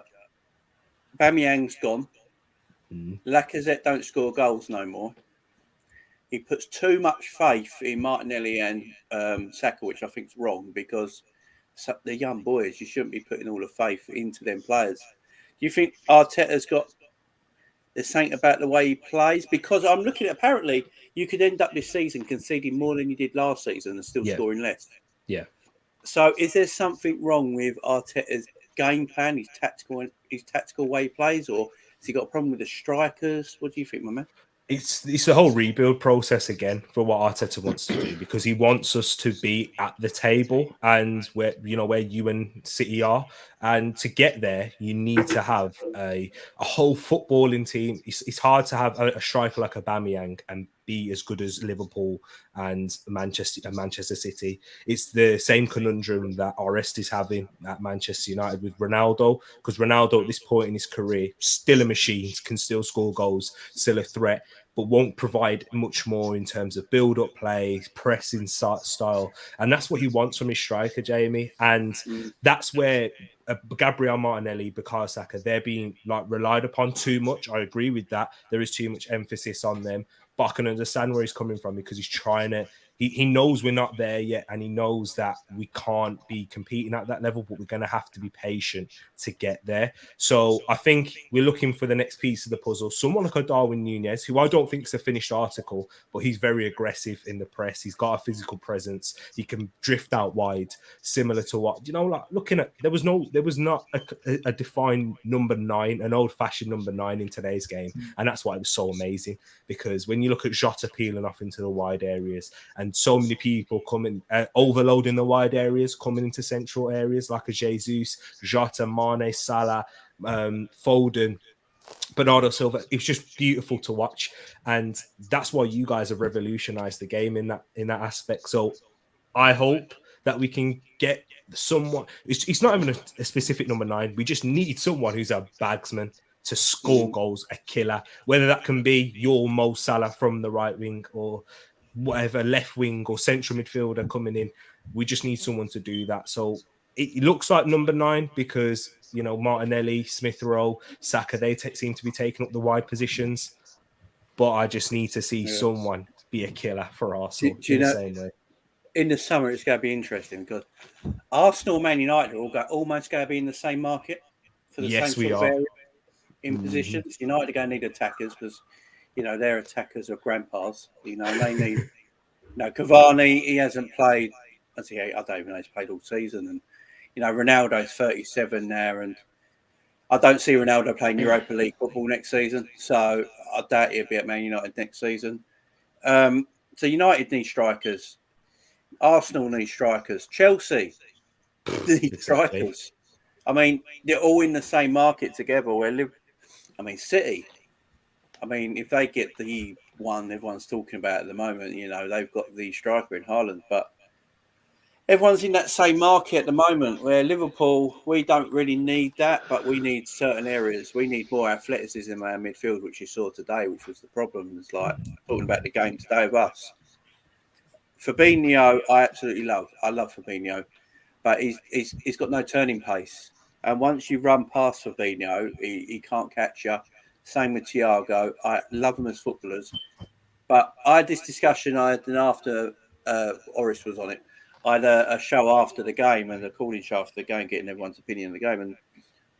Aubameyang's gone. Lacazette don't score goals no more. He puts too much faith in Martinelli and Saka, which I think is wrong because they're young boys. You shouldn't be putting all the faith into them players. Do you think Arteta's got the something about the way he plays? Because I'm looking at, apparently you could end up this season conceding more than you did last season and still scoring less. Yeah. So is there something wrong with Arteta's game plan, his tactical way he plays, or has he got a problem with the strikers? What do you think, my man? It's the whole rebuild process again for what Arteta wants to do, because he wants us to be at the table and where you and City are, and to get there you need to have a whole footballing team. It's hard to have a striker like Aubameyang and be as good as Liverpool and Manchester City. It's the same conundrum that Orest is having at Manchester United with Ronaldo, because Ronaldo at this point in his career still a machine, can still score goals, still a threat, but won't provide much more in terms of build-up play, pressing style. And that's what he wants from his striker, Jamie. And that's where Gabriel Martinelli, Bukayo Saka, they're being relied upon too much. I agree with that. There is too much emphasis on them. But I can understand where he's coming from, because he's trying to... He knows we're not there yet, and he knows that we can't be competing at that level, but we're going to have to be patient to get there. So I think we're looking for the next piece of the puzzle. Someone like a Darwin Núñez, who I don't think is a finished article, but he's very aggressive in the press. He's got a physical presence. He can drift out wide, similar to what, looking at, there was not a defined number 9, an old-fashioned number 9 in today's game. And that's why it was so amazing, because when you look at Jota peeling off into the wide areas, and so many people coming, overloading the wide areas, coming into central areas like a Jesus, Jota, Mane, Salah, Foden, Bernardo Silva. It's just beautiful to watch, and that's why you guys have revolutionized the game in that aspect. So I hope that we can get someone. It's not even a specific number 9. We just need someone who's a bagsman to score goals, a killer. Whether that can be your Mo Salah from the right wing, or whatever, left wing or central midfielder coming in. We just need someone to do that. So it looks like number 9 because, Martinelli, Smith Rowe, Saka, they seem to be taking up the wide positions. But I just need to see someone be a killer for Arsenal in the same way. In the summer, it's going to be interesting because Arsenal, Man United are almost going to be in the same market for the same sort of area in positions. United are going to need attackers because their attackers are grandpas. They need. Cavani, he hasn't played. I don't even know he's played all season. And Ronaldo's 37 now, and I don't see Ronaldo playing Europa League football next season. So I doubt he'll be at Man United next season. So United need strikers. Arsenal need strikers. Chelsea need strikers. I mean, they're all in the same market together. City. If they get the one everyone's talking about at the moment, they've got the striker in Haaland. But everyone's in that same market at the moment where Liverpool, we don't really need that, but we need certain areas. We need more athleticism in our midfield, which you saw today, which was the problem. It's like talking about the game today of us. Fabinho, I absolutely love. I love Fabinho, but he's got no turning pace. And once you run past Fabinho, he can't catch you. Same with Thiago. I love them as footballers. But I had this discussion, after Oris was on it, I had a show after the game and a calling show after the game, getting everyone's opinion of the game. And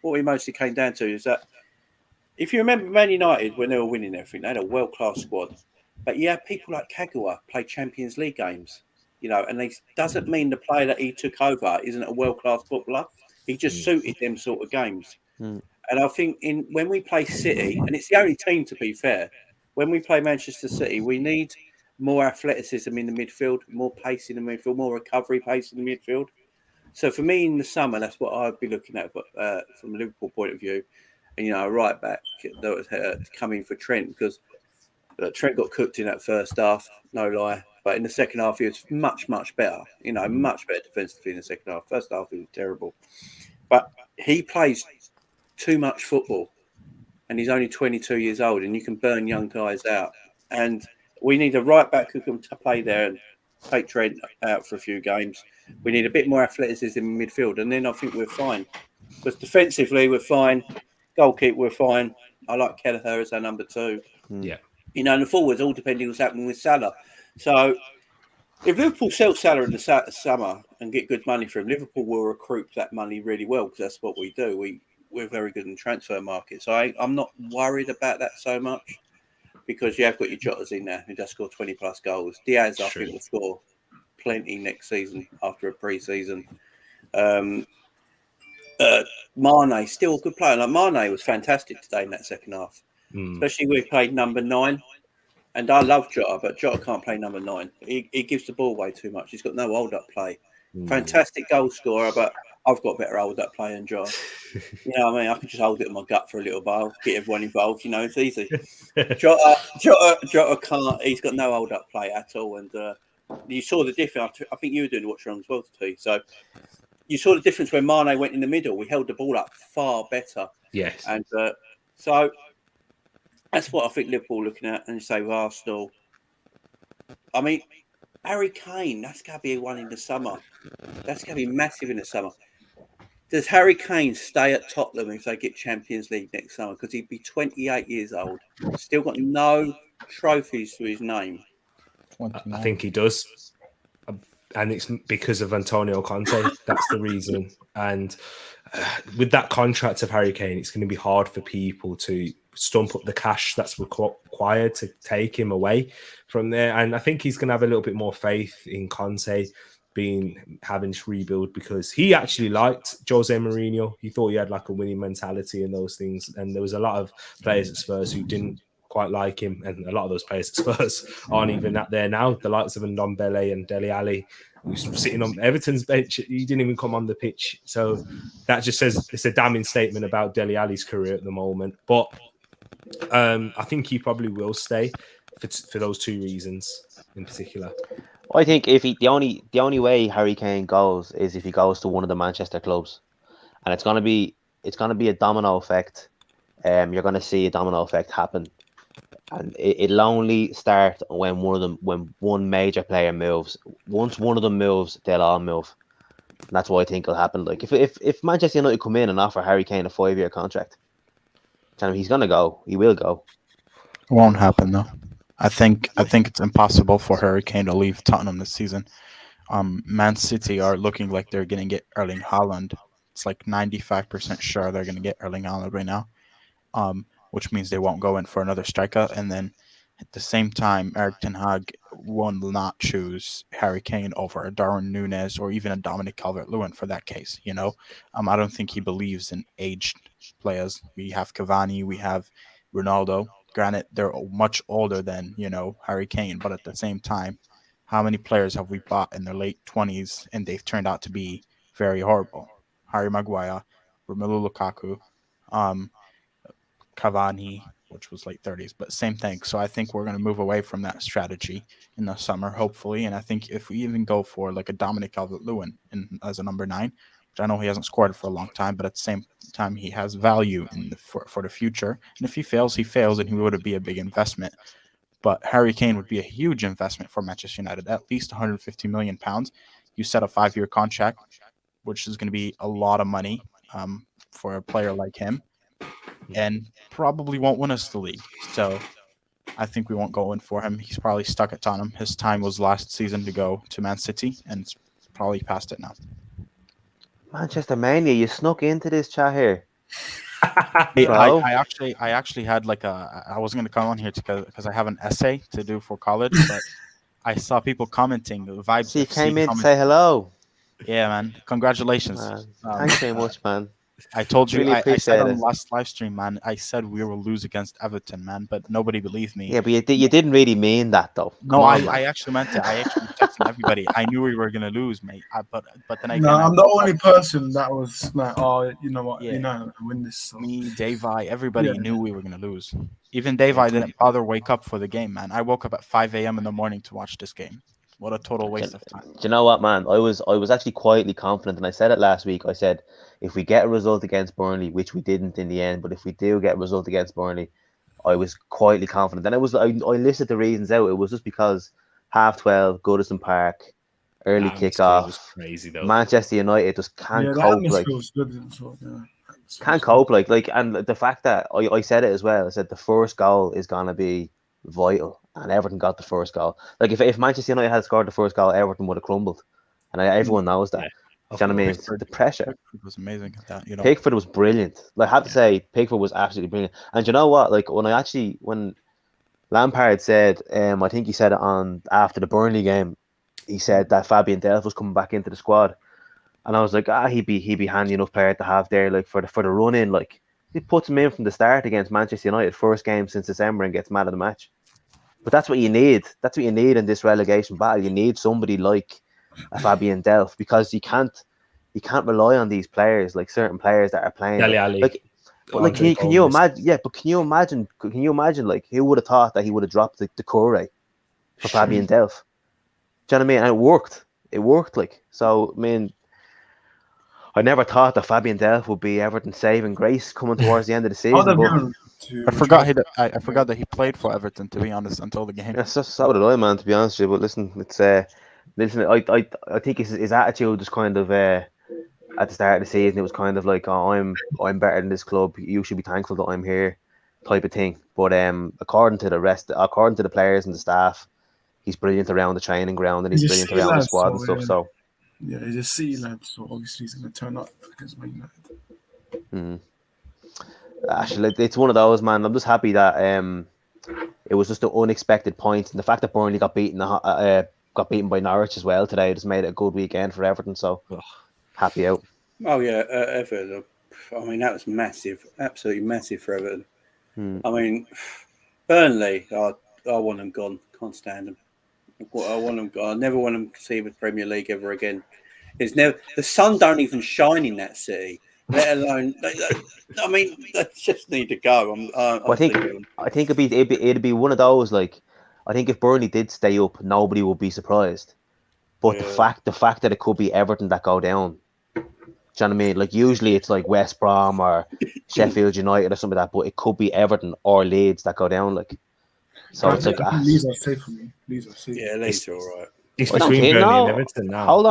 what we mostly came down to is that if you remember Man United, when they were winning everything, they had a world-class squad. But you have people like Kagawa play Champions League games, and it doesn't mean the player that he took over isn't a world-class footballer. He just suited them sort of games. Mm. And I think when we play City, and it's the only team, to be fair, when we play Manchester City, we need more athleticism in the midfield, more pace in the midfield, more recovery pace in the midfield. So for me in the summer, that's what I'd be looking at from a Liverpool point of view. And, a right back that was coming for Trent, because Trent got cooked in that first half, no lie. But in the second half, he was much, much better. Much better defensively in the second half. First half, he was terrible. But he plays too much football. And he's only 22 years old, and you can burn young guys out. And we need a right back who can play there and take Trent out for a few games. We need a bit more athleticism in midfield, and then I think we're fine. Because defensively, we're fine. Goalkeeper, we're fine. I like Kelleher as our number 2. Yeah. And the forwards, all depending what's happening with Salah. So if Liverpool sell Salah in the summer and get good money for him, Liverpool will recruit that money really well, because that's what we do. We're very good in the transfer market. So I'm not worried about that so much, because you have got your Jotas in there who does score 20-plus goals. Diaz, I think, will score plenty next season after a pre-season. Mane, still a good player. Like Mane was fantastic today in that second half, especially when he played number 9. And I love Jota, but Jota can't play number 9. He gives the ball away too much. He's got no hold-up play. Fantastic goal scorer, but I've got better hold-up play than Jota. I can just hold it in my gut for a little while, get everyone involved. It's easy. Jota can't. He's got no hold-up play at all. And you saw the difference. I think you were doing the watch along as well, too. So you saw the difference when Mane went in the middle. We held the ball up far better. Yes. And so that's what I think Liverpool looking at. And you say, well, Arsenal. I mean, Harry Kane, that's going to be one in the summer. That's going to be massive in the summer. Does Harry Kane stay at Tottenham if they get Champions League next summer? Because he'd be 28 years old. Still got no trophies to his name. I think he does. And it's because of Antonio Conte. That's the reason. And with that contract of Harry Kane, it's going to be hard for people to stump up the cash that's required to take him away from there. And I think he's going to have a little bit more faith in Conte having to rebuild, because he actually liked Jose Mourinho. He thought he had like a winning mentality and those things. And there was a lot of players at Spurs who didn't quite like him, and a lot of those players at Spurs aren't even out there now. The likes of Ndombele and Dele Alli, who's sitting on Everton's bench, he didn't even come on the pitch. So that just says it's a damning statement about Dele Alli's career at the moment. But I think he probably will stay for those 2 reasons in particular. I think if the only way Harry Kane goes is if he goes to one of the Manchester clubs, and it's gonna be a domino effect. You're gonna see a domino effect happen, and it'll only start when one major player moves. Once one of them moves, they'll all move. And that's what I think will happen. Like if Manchester United come in and offer Harry Kane a 5-year contract, tell him he's gonna go. He will go. It won't happen though. I think it's impossible for Harry Kane to leave Tottenham this season. Man City are looking like they're going to get Erling Haaland. It's like 95% sure they're going to get Erling Haaland right now, which means they won't go in for another striker. And then at the same time, Erik ten Hag will not choose Harry Kane over a Darwin Núñez or even a Dominic Calvert-Lewin for that case. I don't think he believes in aged players. We have Cavani, we have Ronaldo. Granted, they're much older than, Harry Kane, but at the same time, how many players have we bought in their late 20s and they've turned out to be very horrible? Harry Maguire, Romelu Lukaku, Cavani, which was late 30s, but same thing. So I think we're going to move away from that strategy in the summer, hopefully. And I think if we even go for like a Dominic Calvert-Lewin as a number 9, which I know he hasn't scored for a long time, but at the same time he has value for the future. And if he fails, he fails, and he would be a big investment. But Harry Kane would be a huge investment for Manchester United, at least 150 million pounds. You set a 5-year contract, which is going to be a lot of money for a player like him, and probably won't win us the league. So I think we won't go in for him. He's probably stuck at Tottenham. His time was last season to go to Man City, and it's probably past it now. Manchester Mania, you snuck into this chat here. Hey, Bro. I actually had like I wasn't gonna come on here because I have an essay to do for college, but I saw people commenting the vibes. So you came in to say hello. Yeah, man. Congratulations. Man, thanks very much, man. I told you, Really I appreciate said on it. the last live stream, man, I said we will lose against Everton, man, but nobody believed me. Yeah, but you didn't really mean that, though. No, Come on, man. I actually meant it. I actually was texting everybody. I knew we were going to lose, mate. But then again, No, I'm the only person that was like, oh, you know what, Yeah. you know, I win this. So. me, Dave, everybody Yeah. knew we were going to lose. Even Dave, didn't bother wake up for the game, man. I woke up at 5 a.m. in the morning to watch this game. What a total waste of time. Do you know what, man? I was actually quietly confident, and I said it last week. I said, if we get a result against Burnley, which we didn't in the end, but if we do get a result against Burnley, I was quietly confident. And I listed the reasons out. It was just because 12:30, Goodison Park, early Atmosphere kickoff. was crazy though. Manchester United just can't Yeah, the cope. atmosphere Like, was good as well, yeah. can't cope. Like, and the fact that I said it as well. I said the first goal is gonna be vital, and Everton got the first goal. Like, if Manchester United had scored the first goal, Everton would have crumbled, and everyone knows that. Yeah. Do you know what I mean? Pickford- The pressure. Pickford was amazing at that. You know, Pickford was brilliant. Like, I have to say, Pickford was absolutely brilliant. And you know what? Like, when Lampard said, I think he said it on after the Burnley game, he said that Fabian Delph was coming back into the squad, and I was like, he'd be handy enough player to have there, like for the run in. Like, he puts him in from the start against Manchester United, first game since December, and gets man of the match. But that's what you need. That's what you need in this relegation battle. You need somebody like a Fabian Delph, because you can't rely on these players, like certain players that are playing. Dele Alli. Like, can you imagine? Yeah, but can you imagine? Like, who would have thought that he would have dropped the Corre for Fabian Delph? Do you know what I mean? And it worked. It worked. Like, so, I mean, I never thought that Fabian Delph would be Everton's saving grace coming towards the end of the How season. they But been to I forgot that he played for Everton, to be honest, until the game. yeah, so did I, man. To be honest with you, but listen, it's I think his attitude was kind of at the start of the season. It was kind of like, oh, I'm better than this club. You should be thankful that I'm here, type of thing. But according to the players and the staff, he's brilliant around the training ground, and he's He's a brilliant around the lad, squad and so, stuff. yeah. So. Yeah, he's a City lad, so obviously he's going to turn up against Man United. Actually, it's one of those, man. I'm just happy that it was just an unexpected point, and the fact that Burnley got beaten by Norwich as well today just made it a good weekend for Everton. So happy out. Oh yeah, Everton. I mean, that was massive, absolutely massive for Everton. I mean, Burnley. I want them gone. Can't stand them. I want them gone. I never want them to see the Premier League ever again. It's never. The sun don't even shine in that city. Let alone. I mean, they just need to go. I think it'd be one of those, like, I think if Burnley did stay up, nobody would be surprised. But Yeah. the fact that it could be Everton that go down, do you know what I mean? Like, usually it's like West Brom or Sheffield United or something like that, but it could be Everton or Leeds that go down. Like, so it's like, I think Leeds are safe for me. Leeds are safe. Yeah, Leeds are all right. It's I don't between care, Burnley no. and Everton now. hold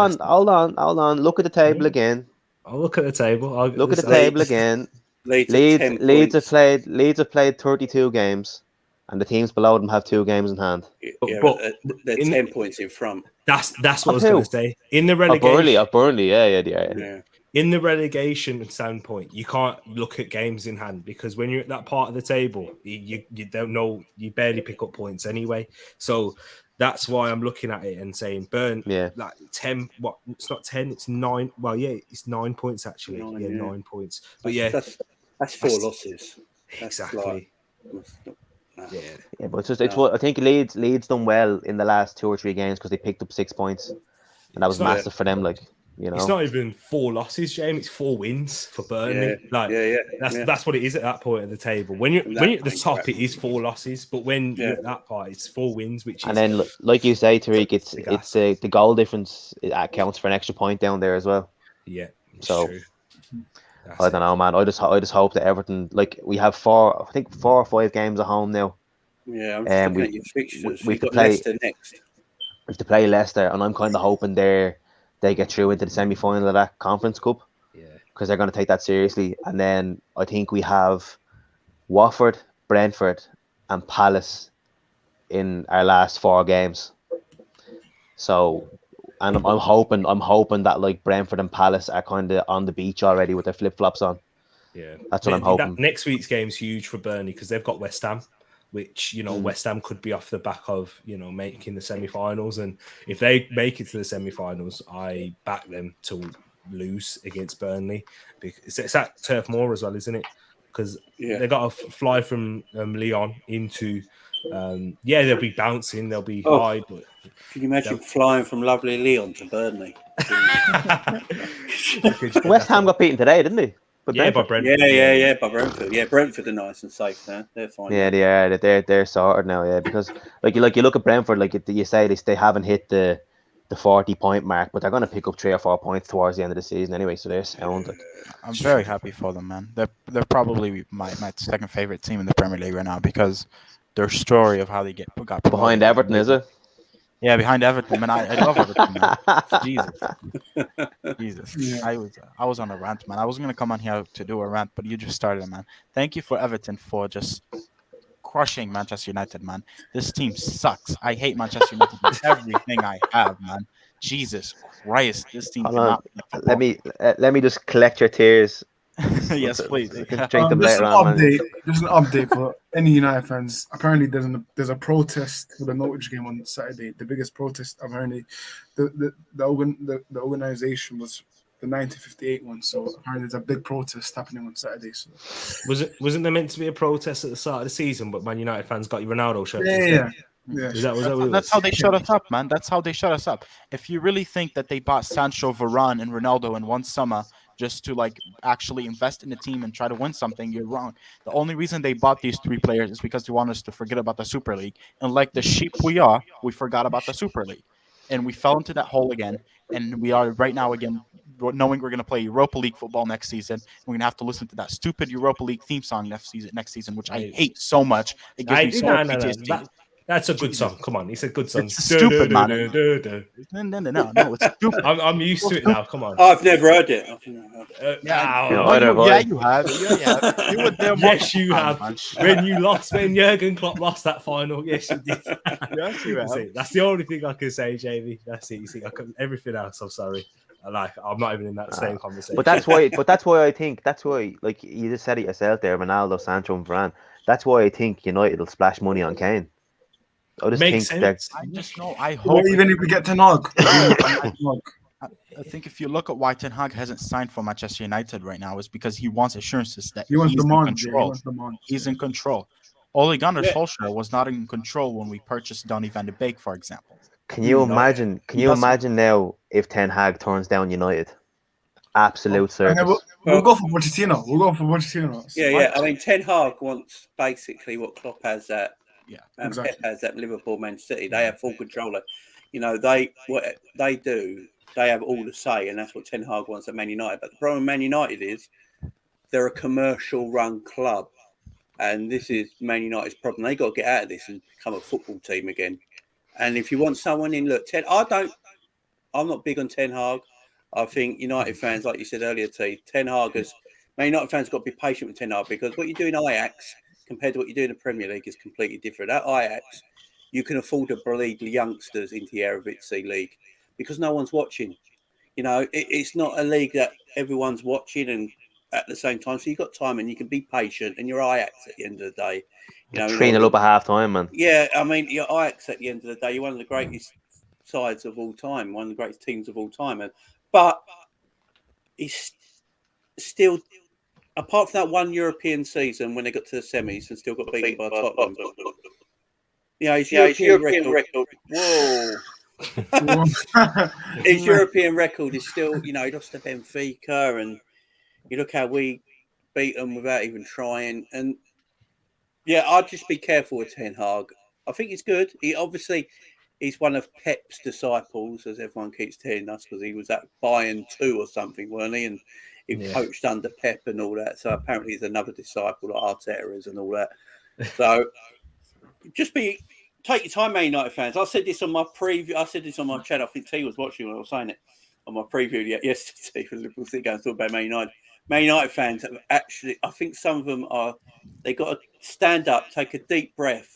on. Look at the table again. I'll look at the table. Look at the table again. Leeds are 10 Leeds have played 32 games, and the teams below them have 2 games in hand. Yeah, But they're in- 10 points in front. That's what I was Who? going to say. In the Of relegation, Burnley, yeah. Yeah. in the relegation standpoint, you can't look at games in hand, because when you're at that part of the table, you don't know, you barely pick up points anyway. So that's why I'm looking at it and saying Yeah. like 10. What? It's not 10. It's 9. Well, yeah, it's 9 points actually. 9 points. But yeah, That's 4 losses. That's exactly. like- Yeah. Yeah, but it's what I think Leeds done well in the last 2 or 3 games because they picked up 6 points, and that was It's not- massive for them. Like, You know, It's not even 4 losses, James. It's 4 wins for Burnley. Yeah. That's what it is at that point of the table. When you're at the top, point, it is 4 losses, but when you're at that part, it's 4 wins, which is. and then like you say, Tariq, it's big ask. the goal difference. It counts for an extra point down there as well. Yeah, it's So, true. That's I don't it. know, man. I just hope that Everton, like, we have 4 or 5 games at home now. Yeah, I'm just looking we- at your fixtures. we We've have got to play- Leicester next. We have to play Leicester, and I'm kind of hoping they get through into the semi-final of that Conference Cup, Yeah. because they're going to take that seriously. And then I think we have Watford, Brentford, and Palace in our last 4 games. So, and I'm hoping that like Brentford and Palace are kind of on the beach already with their flip-flops on. Yeah, That's what I'm hoping. Next week's game's huge for Burnley because they've got West Ham, which West Ham could be off the back of making the semi-finals, and if they make it to the semi-finals, I back them to lose against Burnley because it's at Turf Moor as well, isn't it? Because they got to fly from Lyon into. They'll be bouncing, they'll be high. But can you imagine flying from lovely Lyon to Burnley? West Ham got beaten today, didn't they? By Brentford. By Brentford. Yeah, Brentford are nice and safe now. They're fine. Yeah, they are. They're sorted now. Yeah, because like you look at Brentford, like you say they haven't hit the 40-point mark, but they're going to pick up 3 or 4 points towards the end of the season anyway. So they're sound. I'm very happy for them, man. They're probably my second favorite team in the Premier League right now because their story of how they got promoted. Behind Everton, is it? Yeah, behind Everton, man. I love Everton, man. Jesus. Yeah. I was on a rant, man. I wasn't gonna come on here to do a rant, but you just started, man. Thank you for Everton for just crushing Manchester United, man. This team sucks. I hate Manchester United with everything I have, man. Jesus Christ, this team cannot. Let me just collect your tears. Yes, please. Drink them Just later an on, man. update. Just an update for any United fans. Apparently, there's a protest for the Norwich game on Saturday. The biggest protest. Apparently, the organization was the 1958 one. So apparently, there's a big protest happening on Saturday. So Wasn't there meant to be a protest at the start of the season, but Man United fans got your Ronaldo shirt? yeah. That's how they shut us up, man. That's how they shut us up. If you really think that they bought Sancho, Varane, and Ronaldo in one summer just to like actually invest in the team and try to win something, you're wrong. The only reason they bought these 3 players is because they want us to forget about the Super League. And like the sheep we are, we forgot about the Super League. And we fell into that hole again. And we are right now again knowing we're going to play Europa League football next season. We're going to have to listen to that stupid Europa League theme song next season, which I hate so much. It gives me so much PTSD. That's a good song. Come on, it's a good song. It's stupid, man. No, it's stupid. I'm used to it now. Come on. I've never heard it. You have. You were there. Yes, you have. When Jurgen Klopp lost that final. Yes, you did. Yes, you have. That's the only thing I can say, JV. That's it. You see, everything else. I'm sorry. I'm not even in that same conversation. But that's why I think like you just said it yourself there, Ronaldo, Sancho, and Varane. That's why I think United will splash money on Kane. I just Makes think sense. I just know. I hope. Even if we get Ten Hag. I think if you look at why Ten Hag hasn't signed for Manchester United right now, is because he wants assurances that he's in control. He's in control. Ole Gunnar Solskjaer was not in control when we purchased Donny van de Beek, for example. Can you imagine? Can you imagine now if Ten Hag turns down United? Absolute service. We'll go for Pochettino. Yeah. I mean, Ten Hag wants basically what Klopp has at. Yeah, and exactly. Pep has at Liverpool, Man City. They have full control. What they do, they have all the say, and that's what Ten Hag wants at Man United. But the problem with Man United is they're a commercial-run club, and this is Man United's problem. They got to get out of this and become a football team again. And if you want someone in, look, I'm not big on Ten Hag. I think United fans, like you said earlier, Ten Hag Man United fans got to be patient with Ten Hag because what you do in Ajax compared to what you do in the Premier League is completely different. At Ajax, you can afford to bleed the youngsters into the Eredivisie League because no one's watching. It's not a league that everyone's watching and at the same time. So you've got time and you can be patient and you're Ajax at the end of the day. 3-0 up at half time, man. Yeah, I mean, you're Ajax at the end of the day. You're one of the greatest sides of all time, one of the greatest teams of all time. But it's still... Apart from that one European season when they got to the semis and still got beaten by Tottenham, his European record. Whoa! His European record is still, he lost to Benfica, and you look how we beat them without even trying. And yeah, I'd just be careful with Ten Hag. I think he's good. He's one of Pep's disciples, as everyone keeps telling us, because he was at Bayern 2 or something, weren't he? And he coached under Pep and all that. So apparently he's another disciple like Arteta is and all that. So take your time, Man United fans. I said this on my preview. I said this on my channel. I think T was watching when I was saying it on my preview yesterday for Liverpool City going to talk about Man United. Man United fans have actually, I think some of them they got to stand up, take a deep breath,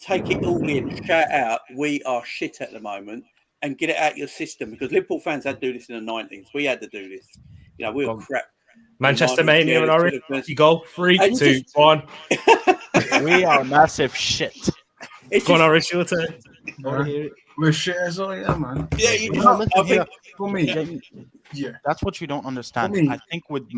take it all in, shout out, we are shit at the moment, and get it out your system, because Liverpool fans had to do this in the 90s. We had to do this. We were crap. Manchester Mania and Orange. You go 3, 2, 1. We are massive shit. Go on, Orange, your turn. We're shit as well, yeah, man. Yeah, I think For me, yeah. That's what you don't understand. For me- I think with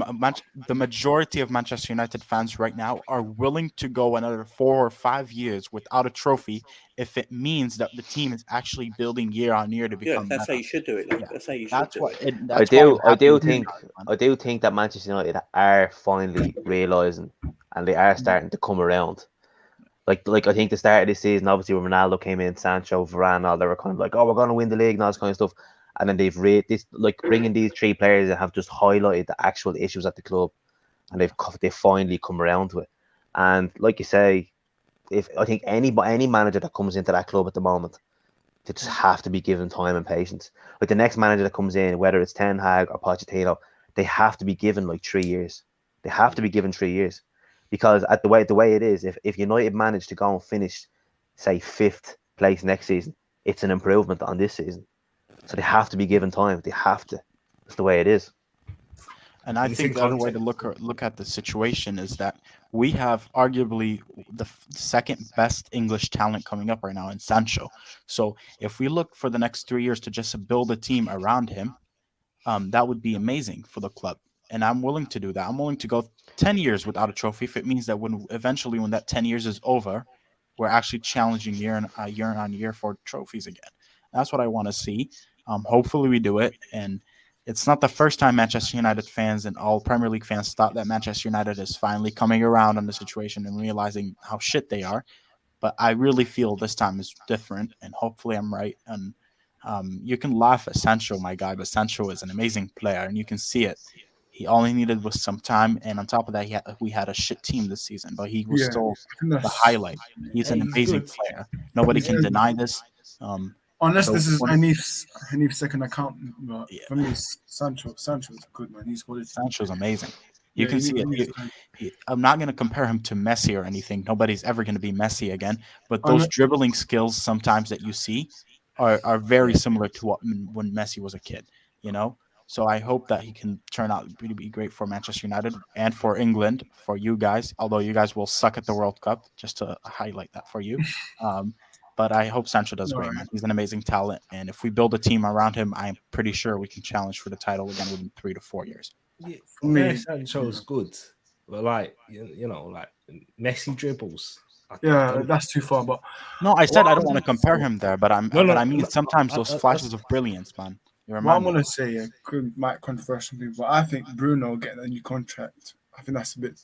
the majority of Manchester United fans right now are willing to go another 4 or 5 years without a trophy if it means that the team is actually building year on year to become that's how better. you should do it. Yeah. That's how you should That's do what it. I do think that Manchester United are finally realising, and they are starting to come around. Like I think the start of this season, obviously when Ronaldo came in, Sancho, Varane, all, they were kind of like, oh, we're going to win the league and all this kind of stuff. And then they've bringing these 3 players that have just highlighted the actual issues at the club, and they've finally come around to it. And like you say, I think any manager that comes into that club at the moment, they just have to be given time and patience. Like the next manager that comes in, whether it's Ten Hag or Pochettino, they have to be given like 3 years. They have to be given 3 years. Because at the way it is, if United manage to go and finish, say, 5th place next season, it's an improvement on this season. So they have to be given time. They have to. That's the way it is. And I think the other way to look at the situation is that we have arguably the second best English talent coming up right now in Sancho. So if we look for the next 3 years to just build a team around him, that would be amazing for the club. And I'm willing to do that. I'm willing to go 10 years without a trophy if it means that when that 10 years is over, we're actually challenging year on year for trophies again. That's what I want to see. Hopefully we do it. And it's not the first time Manchester United fans and all Premier League fans thought that Manchester United is finally coming around on the situation and realizing how shit they are. But I really feel this time is different, and hopefully I'm right. And you can laugh at Sancho, my guy, but Sancho is an amazing player, and you can see it. All he needed was some time, and on top of that, we had a shit team this season, but he was still the highlight. He's an amazing player. Nobody can deny this. Unless this is Hanif's second account, but for me, Sancho's good, man. He's quality. Sancho's amazing. You can see it. I'm not going to compare him to Messi or anything. Nobody's ever going to be Messi again. But those dribbling skills sometimes that you see are very similar to when Messi was a kid, So I hope that he can turn out to be great for Manchester United and for England, for you guys, although you guys will suck at the World Cup, just to highlight that for you. But I hope Sancho does great, man. He's an amazing talent. And if we build a team around him, I'm pretty sure we can challenge for the title again within 3 to 4 years. Yeah, for me, Sancho's good. But like Messi dribbles. That's too far. But no, I said I don't want to compare him there, but I mean sometimes those flashes of brilliance, man. What I'm gonna say, might controversial people, but I think Bruno getting a new contract. I think that's a bit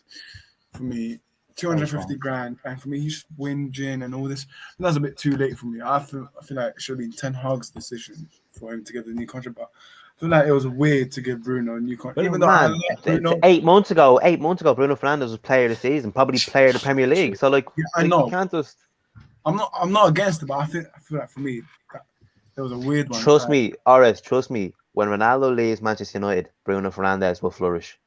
for me. 250 grand, and for me, he's whinging and all this. That's a bit too late for me. I feel like it should be Ten Hag's decision for him to get the new contract, but I feel like it was weird to give Bruno a new contract. Even though Bruno, 8 months ago, Bruno Fernandes was player of the season, probably player of the Premier League. So I know. You can't just. I'm not against it, but I feel like for me, it was a weird one. Trust me, when Ronaldo leaves Manchester United, Bruno Fernandes will flourish.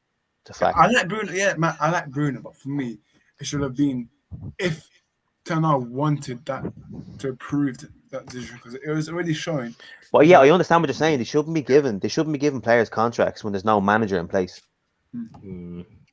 It's a fact. I like Bruno, man, I like Bruno, but for me, it should have been if Ten Hag wanted that to approve that decision, because it was already showing. Well, yeah, I understand what you're saying. They shouldn't be given players contracts when there's no manager in place.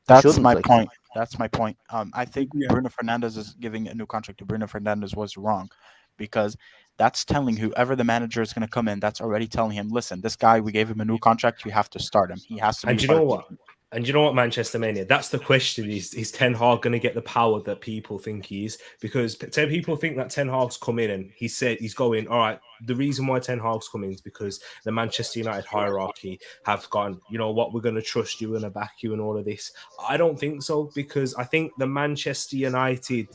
That's my point. That's my point. I think Bruno Fernandes is giving a new contract to Bruno Fernandes was wrong, because that's telling whoever the manager is going to come in, that's already telling him, listen, this guy, we gave him a new contract, you have to start him. He has to. And you know what? And you know what, Manchester Mania? That's the question: is Ten Hag going to get the power that people think he is? Because people think that Ten Hag's come in and he said he's going. All right, the reason why Ten Hag's come in is because the Manchester United hierarchy have gone. You know what? We're going to trust you and back you and all of this. I don't think so, because I think the Manchester United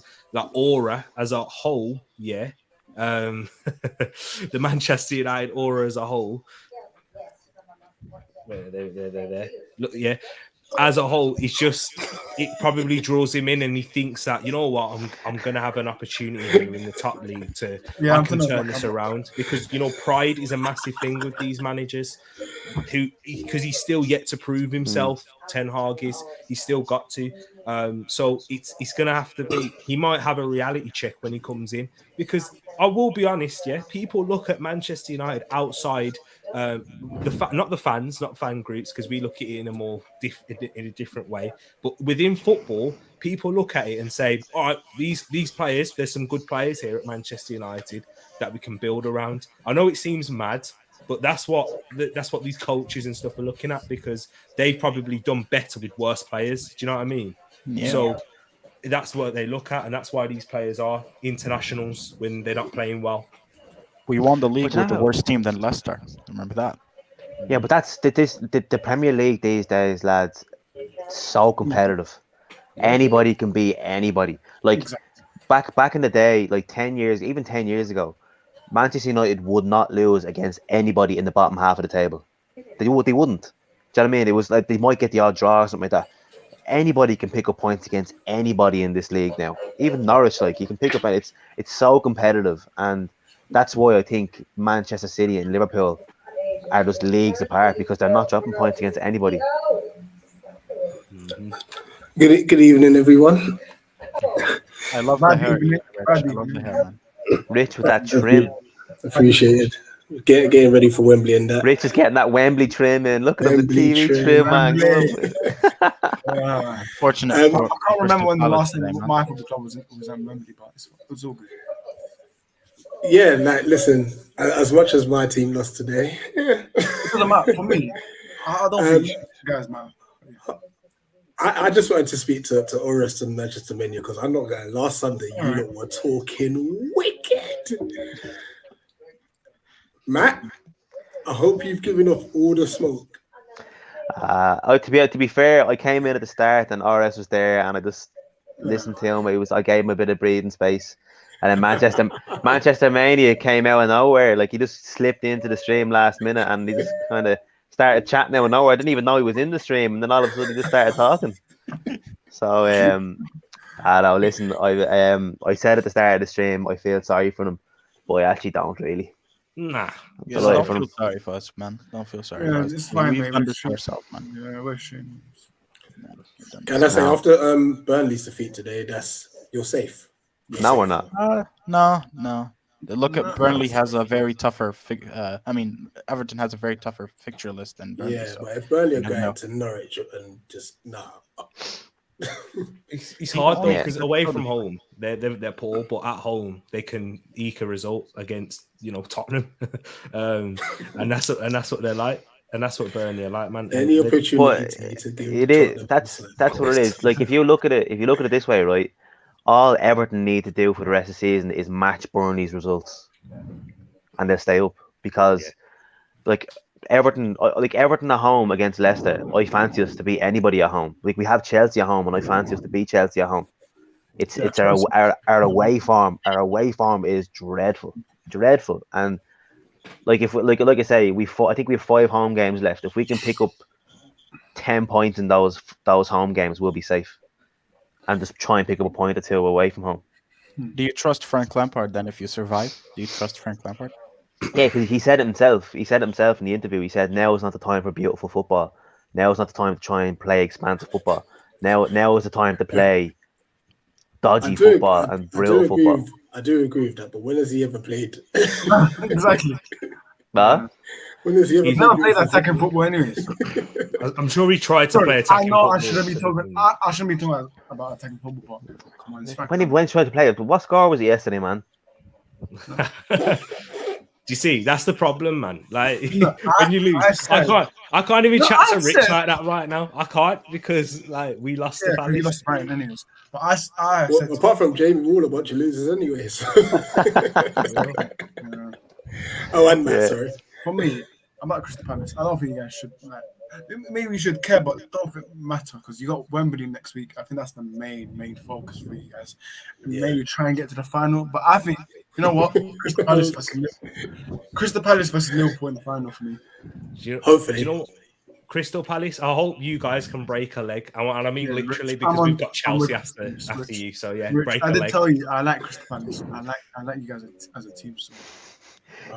aura as a whole, the Manchester United aura as a whole. There. Look, yeah. As a whole, it probably draws him in, and he thinks that, you know what, I'm going to have an opportunity here in the top league to I can turn this around, because pride is a massive thing with these managers, because he's still yet to prove himself. Ten Hag he's still got to. So it's going to have to be. He might have a reality check when he comes in, because I will be honest, people look at Manchester United outside. Not the fans, not fan groups, because we look at it in a different way. But within football, people look at it and say, "All right, these players, there's some good players here at Manchester United that we can build around." I know it seems mad, but that's what these coaches and stuff are looking at, because they've probably done better with worse players. Do you know what I mean? Yeah. So that's what they look at, and that's why these players are internationals when they're not playing well. We won the league with the worst team than Leicester. Remember that? Yeah, but that's the Premier League these days, lads. So competitive. Anybody can beat anybody. Like back in the day, like 10 years ago, Manchester United would not lose against anybody in the bottom half of the table. They wouldn't. Do you know what I mean? It was like they might get the odd draw or something like that. Anybody can pick up points against anybody in this league now. Even Norwich, like, you can pick up, and it's so competitive, and that's why I think Manchester City and Liverpool are just leagues apart, because they're not dropping points against anybody. Good evening, everyone. I love the hair. Rich. I love the hair, man. Rich with that trim. Appreciate it. Getting ready for Wembley and that. Rich is getting that Wembley trim in. Look at the TV trim, man. Fortunate. I can't remember when the last time Michael the club was at Wembley, but it was all good. Yeah, like, listen, as much as my team lost today, it doesn't matter for me. I don't think you guys matter. I just wanted to speak to Orest and Manchester Mania, because I'm not going. Last Sunday, you lot were talking wicked. Matt, I hope you've given off all the smoke. To be fair, I came in at the start and RS was there, and I just listened to him. I gave him a bit of breathing space, and then Manchester Mania came out of nowhere. Like, he just slipped into the stream last minute, and he just kind of started chatting out of nowhere. I didn't even know he was in the stream, and then all of a sudden he just started talking. So I know. Listen, I said at the start of the stream I feel sorry for him, but I actually don't really. Nah. Yeah, don't feel sorry for us, man. Don't feel sorry for us. It's fine, We've mate. done this to ourselves, man. Yeah, we're shame. Can I say, after Burnley's defeat today, you're safe? No, we're not. No. Look at Burnley has a very tougher. Everton has a very tougher fixture list than Burnley. Yeah, but if Burnley are going to Norwich and just It's hard though, because away from home they're poor, but at home they can eke a result against Tottenham, and that's what they're like, and that's what Burnley are like, man. Any opportunity to give it is. That's what it is. Like, if you look at it this way, right? All Everton need to do for the rest of the season is match Burnley's results, and they'll stay up, because Everton at home against Leicester, I fancy us to beat anybody at home. Like, we have Chelsea at home, and I fancy us to beat Chelsea at home. It's our away form. Our away form is dreadful, and like I say, I think we have 5 home games left. If we can pick up 10 points in those home games, we'll be safe, and just try and pick up a point or two away from home. Do you trust Frank Lampard then? If you survive, do you trust Frank Lampard? Yeah, because he said it himself. He said it himself in the interview. He said, "Now is not the time for beautiful football. Now is not the time to try and play expansive football. Now is the time to play dodgy football and brutal football." I do agree with that, but when has he ever played? Exactly. Huh? When has he ever He's never played attacking football, anyways. I'm sure he tried to play attacking football. I shouldn't be talking about attacking football. Come on, it's fine. When he tried to play it, but what score was it yesterday, man? you see? That's the problem, man. Like No, when you lose, I can't even No, chat I to Rich said- like that right now. I can't because like we lost Yeah, the 'cause you Palace. lost to Brighton anyways. But I Well, said, apart from Jamie, we're all a bunch of losers anyway. So. yeah. Oh, and Matt, Yeah. sorry. For me, I'm at Crystal Palace. I don't think you guys should. Like, maybe we should care, but don't think it matter because you got Wembley next week. I think that's the main focus for you guys. And maybe try and get to the final. But I think you know what, Crystal Palace versus Liverpool in the final for me. Hopefully. Do you know what? Crystal Palace. I hope you guys can break a leg, and I mean Yeah, literally Rich, because I'm we've on- got I'm Chelsea with after Rich. you. So yeah, Rich, break I a did leg. tell you I like Crystal Palace. I like you guys as a team. So.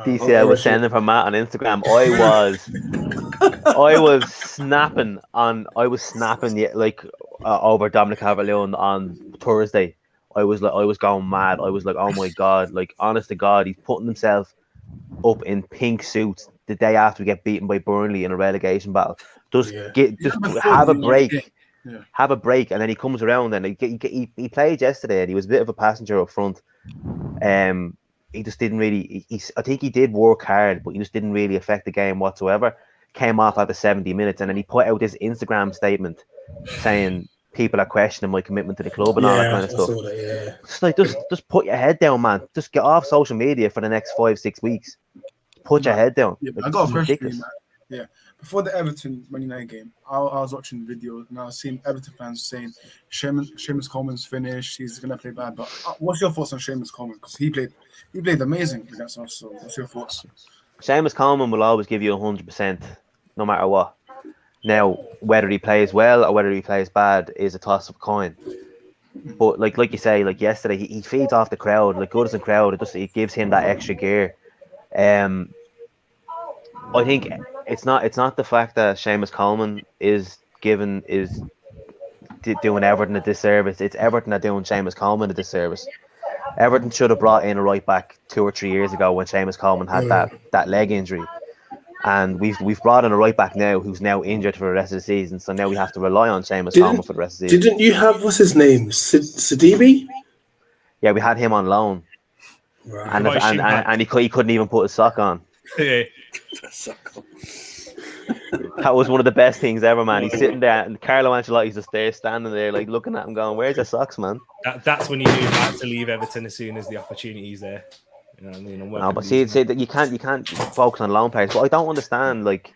DC, I was sending for Matt on Instagram. I was snapping like over Dominic Calvert-Lewin on Thursday. I was going mad. I was like, oh my god, like honest to God, he's putting himself up in pink suits the day after we get beaten by Burnley in a relegation battle. Just have a break. Yeah. Have a break, and then he comes around and he played yesterday, and he was a bit of a passenger up front. He just didn't really. I think he did work hard, but he just didn't really affect the game whatsoever. Came off after 70 minutes, and then he put out this Instagram statement saying people are questioning my commitment to the club and all that kind of stuff. Saw that, yeah. It's like just put your head down, man. Just get off social media for the next 5-6 weeks. Put your head down. Yeah, Like, I got a it's question for you, ridiculous. man. Yeah, before the Everton Man United game, I was watching videos and I was seeing Everton fans saying Seamus Coleman's finished. He's gonna play bad. But what's your thoughts on Seamus Coleman? Because he played amazing against us. So what's your thoughts? Seamus Coleman will always give you 100%, no matter what. Now, whether he plays well or whether he plays bad is a toss of a coin. But like you say, like yesterday, he feeds off the crowd. Like Goodison crowd, it gives him that extra gear. I think it's not the fact that Seamus Coleman is doing Everton a disservice. It's Everton that doing Seamus Coleman a disservice. Everton should have brought in a right back 2 or 3 years ago when Seamus Coleman had that leg injury, and we've brought in a right back now who's now injured for the rest of the season. So now we have to rely on Seamus Coleman for the rest of the season. Didn't you have what's his name, Sidibe? Yeah, we had him on loan, Right. and he couldn't even put his sock on. Yeah. That was one of the best things ever, man. He's sitting there, and Carlo Ancelotti's just there, standing there, like looking at him, going, "Where's your socks, man?" That's when you knew how to leave Everton as soon as the opportunity is there. You know what I mean? No, but see that you can't focus on loan players. But I don't understand. Like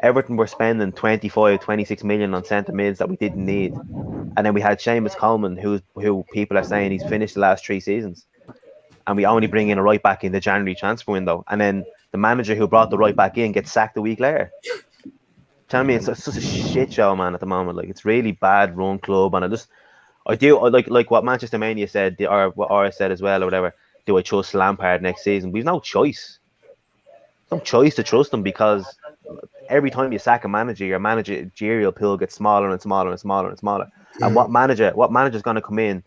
Everton were spending 25-26 million on centre mids that we didn't need, and then we had Seamus Coleman, who people are saying he's finished the last 3 seasons, and we only bring in a right back in the January transfer window, and then the manager who brought the right back in gets sacked a week later. Tell me, it's just a shit show, man. At the moment, like it's really bad run club, and I like what Manchester Mania said, or what Ora said as well, or whatever. Do I trust Lampard next season? We've no choice. No choice to trust him because every time you sack a manager, your managerial pool gets smaller and smaller and smaller and smaller. And what manager's going to come in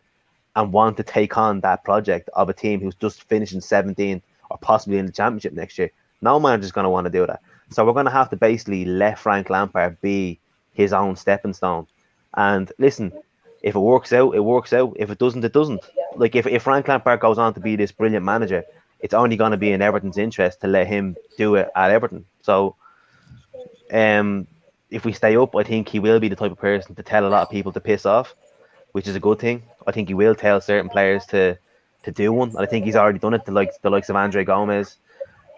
and want to take on that project of a team who's just finishing 17th or possibly in the championship next year? No manager's going to want to do that. So we're going to have to basically let Frank Lampard be his own stepping stone. And listen, if it works out, it works out. If it doesn't, it doesn't. Like if Frank Lampard goes on to be this brilliant manager, it's only going to be in Everton's interest to let him do it at Everton. So if we stay up, I think he will be the type of person to tell a lot of people to piss off, which is a good thing. I think he will tell certain players to do one. I think he's already done it to the likes of Andre Gomez.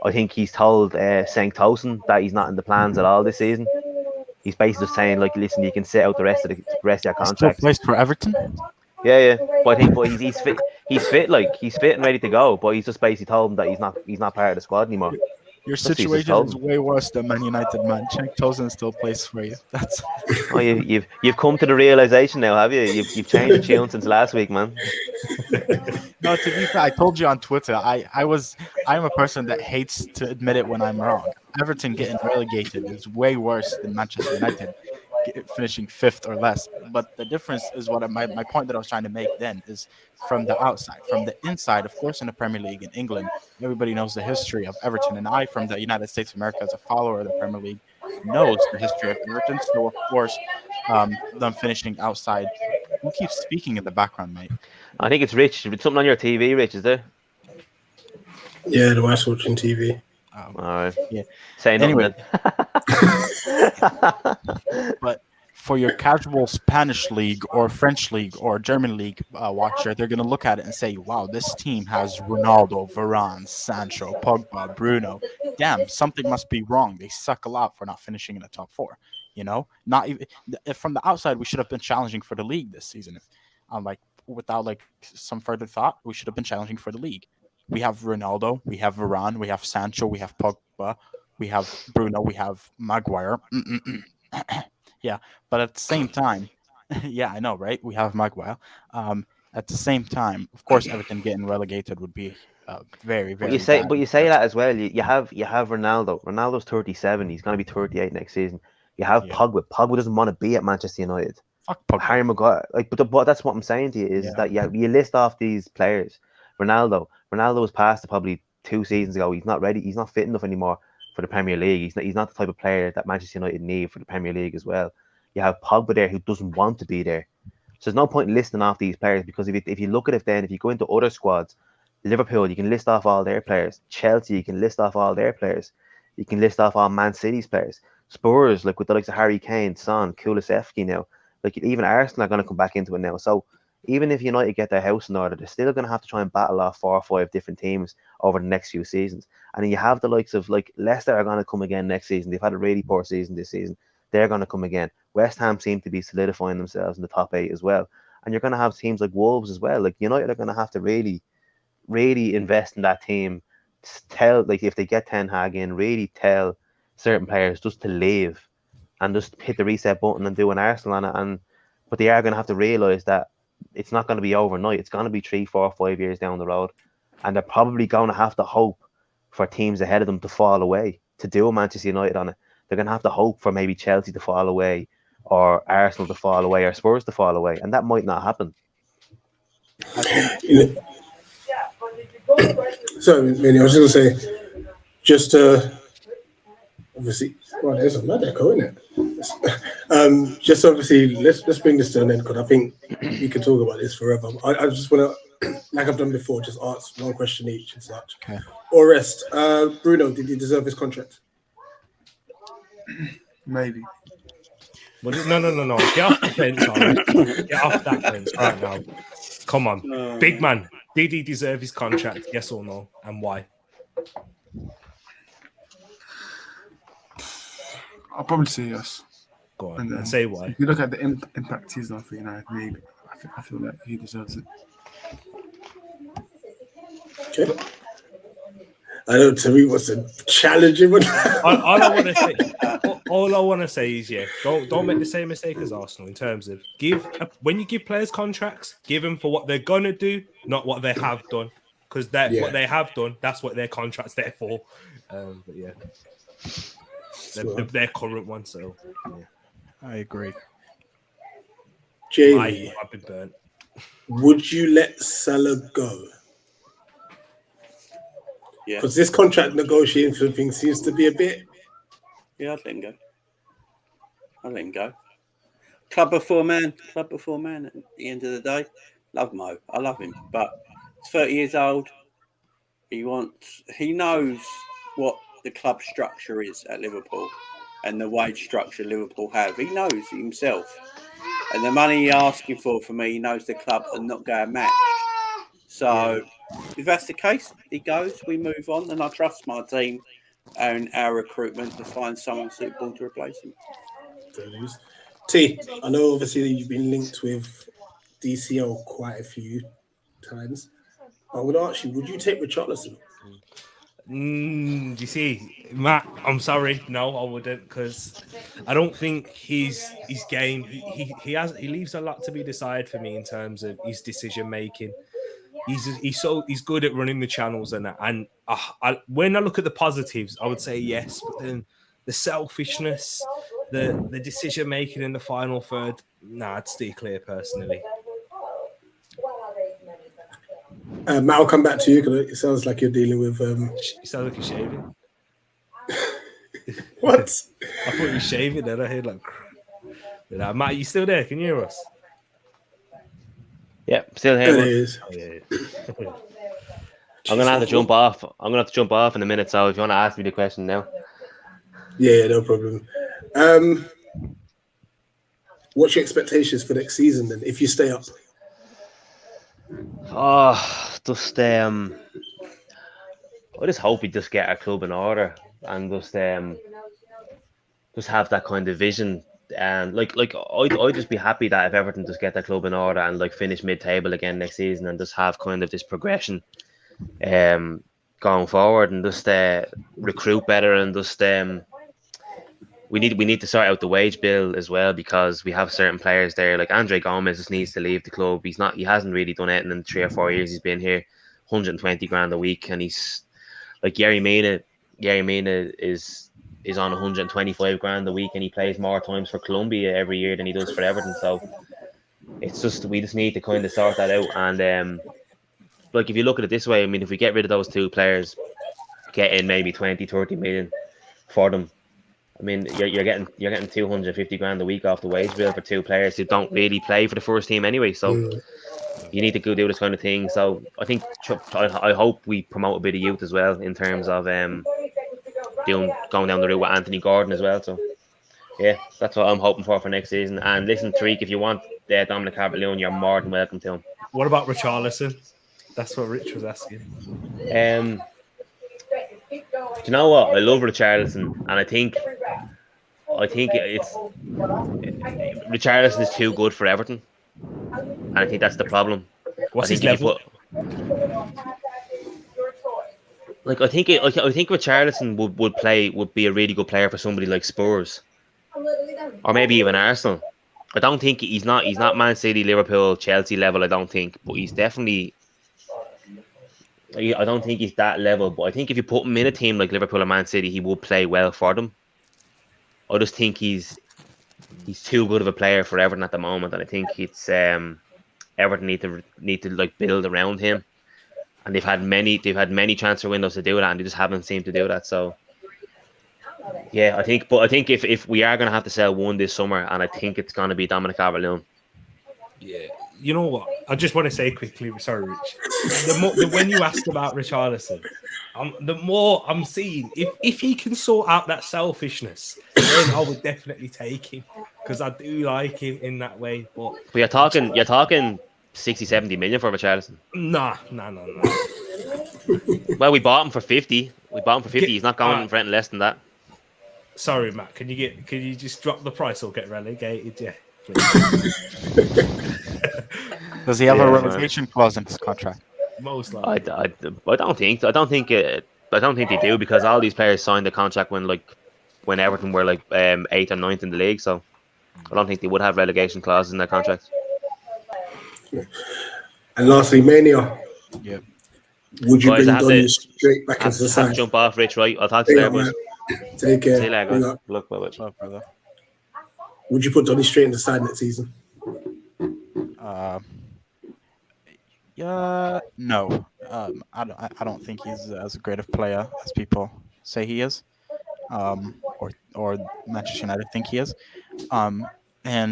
I think he's told Cenk Tosun that he's not in the plans at all this season. He's basically just saying, like, listen, you can sit out the rest of your contract. Still plays for Everton. Yeah. But I think, he's fit. He's fit and ready to go. But he's just basically told him that he's not part of the squad anymore. Your That's what he's situation told is him. way worse than Man United, man. Cenk Tosun still plays for you. That's Oh, you've come to the realization now, have you? You've changed the tune since last week, man. no. To be fair, I told you on Twitter. I'm a person that hates to admit it when I'm wrong. Everton getting relegated is way worse than Manchester United finishing 5th or less. But the difference is my point that I was trying to make then is from the outside. From the inside, of course, in the Premier League in England, everybody knows the history of Everton. And I, from the United States of America, as a follower of the Premier League, knows the history of Everton. So, of course, them finishing outside. Who keeps speaking in the background, mate? I think it's Rich. It's something on your TV, Rich, is there? Yeah, the wife's watching TV. All right. Yeah. Say nothing. Anyway. Then. But for your casual Spanish league or French league or German league watcher, they're going to look at it and say, wow, this team has Ronaldo, Varane, Sancho, Pogba, Bruno. Damn, something must be wrong. They suck a lot for not finishing in the top four. You know, not even if from the outside, we should have been challenging for the league this season. If without some further thought, we should have been challenging for the league. We have Ronaldo, we have Varane, we have Sancho, we have Pogba, we have Bruno, we have Maguire. Yeah, but at the same time, yeah, I know, right? We have Maguire. At the same time, of course, Everton getting relegated would be very, very. But you say that as well. You have Ronaldo. Ronaldo's 37. He's going to be 38 next season. You have Pogba. Pogba doesn't want to be at Manchester United. Fuck Pogba. Harry Maguire. But that's what I'm saying to you is that you list off these players. Ronaldo was past probably 2 seasons ago. He's not ready. He's not fit enough anymore for the Premier League. He's not the type of player that Manchester United need for the Premier League as well. You have Pogba there who doesn't want to be there. So there's no point in listing off these players because if you look at it then, if you go into other squads, Liverpool, you can list off all their players. Chelsea, you can list off all their players. You can list off all Man City's players. Spurs, with the likes of Harry Kane, Son, Kulusevski now. Even Arsenal are going to come back into it now. So even if United get their house in order, they're still going to have to try and battle off 4 or 5 different teams over the next few seasons. And then you have the likes of Leicester are going to come again next season. They've had a really poor season this season. They're going to come again. West Ham seem to be solidifying themselves in the top 8 as well. And you're going to have teams like Wolves as well. United are going to have to really invest in that team. Tell if they get Ten Hag in, really tell certain players just to leave and just hit the reset button and do an Arsenal on it. But they are going to have to realise that it's not going to be overnight. It's going to be 3, 4, 5 years down the road. And they're probably going to have to hope for teams ahead of them to fall away to do Manchester United on it. They're going to have to hope for maybe Chelsea to fall away or Arsenal to fall away or Spurs to fall away. And that might not happen. So, Manny, I was just going to say, just obviously, well, there's a mad echo, isn't it? Just obviously, let's bring this to an end because I think we can talk about this forever. I just want to, like I've done before, just ask one question each and such. Okay. Or rest. Bruno, did he deserve his contract? Maybe. No. Get off the fence, Alex. Get off that fence right now. Come on. Big man. Did he deserve his contract? Yes or no? And why? I'll probably say yes. Go on and say why. If you look at the impact he's done for United, maybe I feel like he deserves it. Okay. I know Tariq wants to challenge him. All I want to say is, don't make the same mistake as Arsenal in terms of when you give players contracts, give them for what they're gonna do, not what they have done. Because what they have done, that's what their contract's there for. But yeah, their current one. So yeah. I agree. Jamie, I've been burnt. Would you let Salah go? Yeah. Because this contract negotiation thing seems to be a bit. Yeah, I'd let him go. Club before man. At the end of the day, love Mo. I love him, but he's 30 years old. He knows what the club structure is at Liverpool and the wage structure Liverpool have. He knows it himself, and the money he's asking for me, he knows the club are not going to match. So, if that's the case, he goes. We move on, and I trust my team and our recruitment to find someone suitable to replace him. T, I know obviously you've been linked with DCL quite a few times. I would ask you, would you take Richarlison? You see, Matt, I'm sorry. No, I wouldn't, because I don't think his game. He leaves a lot to be desired for me in terms of his decision making. He's good at running the channels and when I look at the positives, I would say yes, but then the selfishness, the decision making in the final third, I'd stay clear personally. Matt, I'll come back to you because it sounds like you're dealing with. You sound like you're shaving. What? I thought you were shaving, then I heard Matt, you still there? Can you hear us? Yeah, still here. There it is. Oh, yeah. I'm gonna have to jump off. I'm gonna have to jump off in a minute. So if you want to ask me the question now, Yeah, no problem. What's your expectations for next season then? If you stay up, just I just hope we just get our club in order and just have that kind of vision. And I'd just be happy that if Everton just get their club in order and like finish mid-table again next season and just have kind of this progression going forward and just recruit better and just we need to sort out the wage bill as well, because we have certain players there like Andre Gomez just needs to leave the club. He hasn't really done anything in 3 or 4 years he's been here. 120 grand a week, and he's like Yerry Mina is on 125 grand a week, and he plays more times for Colombia every year than he does for Everton. So it's just we just need to kind of sort that out. And like if you look at it this way, I mean, if we get rid of those two players, get in maybe 20-30 million for them, I mean, you're getting 250 grand a week off the wage bill for two players who don't really play for the first team anyway. So you need to go do this kind of thing. So I think I hope we promote a bit of youth as well in terms of going down the route with Anthony Gordon as well. So yeah, that's what I'm hoping for next season. And listen, Tariq, if you want Dominic Calvert-Lewin, you're more than welcome to him. What about Richarlison? That's what Rich was asking. Do you know what? I love Richarlison, and I think it's Richarlison is too good for Everton, and I think that's the problem. What's his level? I think Richarlison would be a really good player for somebody like Spurs, or maybe even Arsenal. I don't think he's not Man City, Liverpool, Chelsea level. I don't think, but he's definitely. I don't think he's that level, but I think if you put him in a team like Liverpool or Man City, he will play well for them. I just think he's too good of a player for Everton at the moment, and I think it's Everton need to like build around him. And they've had many transfer windows to do that, and they just haven't seemed to do that. So yeah, I think if we are going to have to sell one this summer, and I think it's going to be Dominic Calvert-Lewin. Yeah, you know what? I just want to say quickly, sorry, Rich. When you asked about Richarlison, the more I'm seeing, if he can sort out that selfishness, then I would definitely take him, because I do like him in that way. But you're talking 60-70 million for Richarlison. No. Well, we bought him for 50. He's not going for anything less than that. Sorry, Matt. Can you just drop the price or get relegated? Yeah. Does he have a relegation clause in his contract? Most likely. I don't think they do, because all these players signed the contract when Everton were 8th or 9th in the league. So I don't think they would have relegation clauses in their contract. And lastly, Mania. Yeah. Would you bring Donny straight back into the side? side? Jump off, Rich. Right. I'll talk to you later, boys. Take care. See you later, guys. Look, bye, brother. Would you put Donny straight in the side next season? Yeah, no. I don't think he's as great of a player as people say he is, or Manchester United think he is. And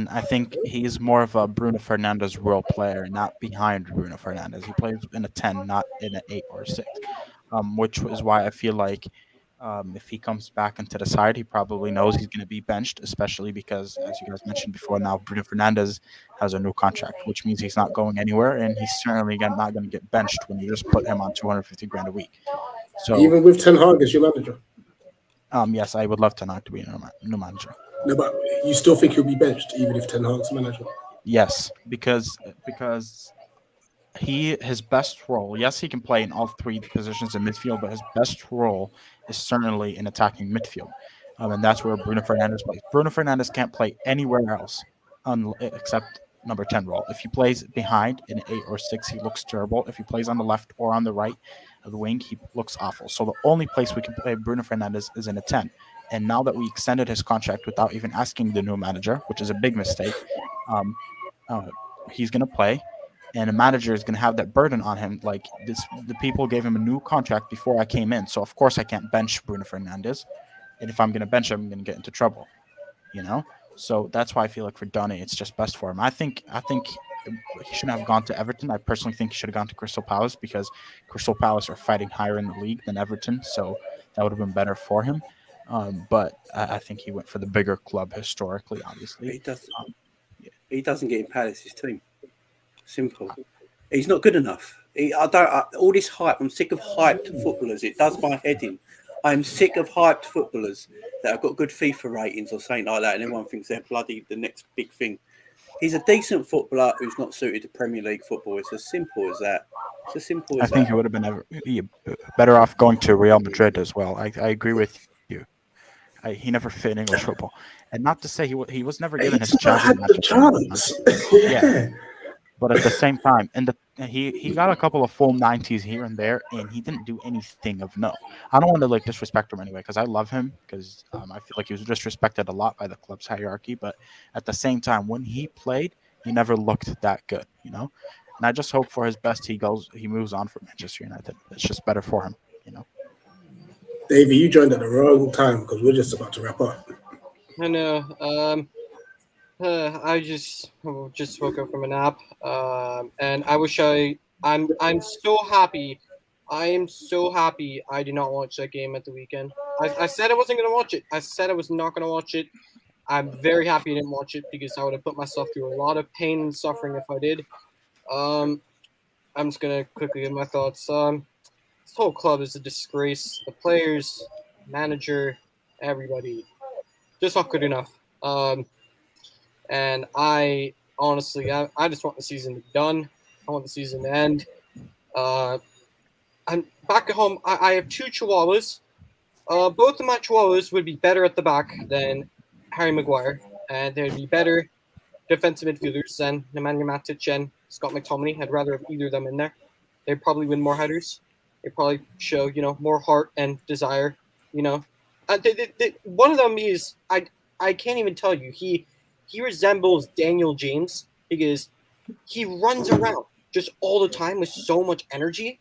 I think he's more of a Bruno Fernandes role player, not behind Bruno Fernandes. He plays in a 10, not in an 8 or 6, which is why I feel like if he comes back into the side, he probably knows he's going to be benched, especially because, as you guys mentioned before, now Bruno Fernandes has a new contract, which means he's not going anywhere, and he's certainly not going to get benched when you just put him on 250 grand a week. So even with Ten Hag as your manager? Yes, I would love Ten Hag to be a new manager. No, but you still think he'll be benched even if Ten Hag's manager? Yes, because his best role, yes, he can play in all 3 positions in midfield, but his best role is certainly in attacking midfield. And that's where Bruno Fernandes plays. Bruno Fernandes can't play anywhere else except number 10 role. If he plays behind in 8 or 6, he looks terrible. If he plays on the left or on the right of the wing, he looks awful. So the only place we can play Bruno Fernandes is in a 10. And now that we extended his contract without even asking the new manager, which is a big mistake, he's going to play. And the manager is going to have that burden on him. The people gave him a new contract before I came in. So, of course, I can't bench Bruno Fernandes. And if I'm going to bench him, I'm going to get into trouble, So that's why I feel like for Donny, it's just best for him. I think he shouldn't have gone to Everton. I personally think he should have gone to Crystal Palace because Crystal Palace are fighting higher in the league than Everton, so that would have been better for him. But I think he went for the bigger club historically, obviously. He doesn't get in Palace's team. Simple. He's not good enough. All this hype. I'm sick of hyped footballers. It does my head in. I'm sick of hyped footballers that have got good FIFA ratings or something like that, and everyone thinks they're bloody the next big thing. He's a decent footballer who's not suited to Premier League football. It's as simple as that. It's as simple as I think that. he would have been better off going to Real Madrid as well. I agree with you. He never fit in English football, and not to say he was never given his chance. Yeah. But at the same time, he got a couple of full 90s here and there, and he didn't do anything of note. I don't want to disrespect him anyway, because I love him, because I feel like he was disrespected a lot by the club's hierarchy. But at the same time, when he played, he never looked that good, And I just hope for his best he moves on from Manchester United. It's just better for him, Davey, you joined at the wrong time because we're just about to wrap up. I know. I just woke up from a nap, and I wish I'm so happy. I am so happy I did not watch that game at the weekend. I said I wasn't going to watch it. I said I was not going to watch it. I'm very happy I didn't watch it because I would have put myself through a lot of pain and suffering if I did. I'm just going to quickly give my thoughts. This whole club is a disgrace. The players, manager, everybody, just not good enough. And I honestly, I just want the season to be done. I want the season to end. I'm back at home. I have 2 Chihuahuas. Both of my Chihuahuas would be better at the back than Harry Maguire. And they'd be better defensive midfielders than Nemanja Matic and Scott McTominay. I'd rather have either of them in there. They'd probably win more headers. They'd probably show, more heart and desire, one of them is, I can't even tell you, he resembles Daniel James because he runs around just all the time with so much energy,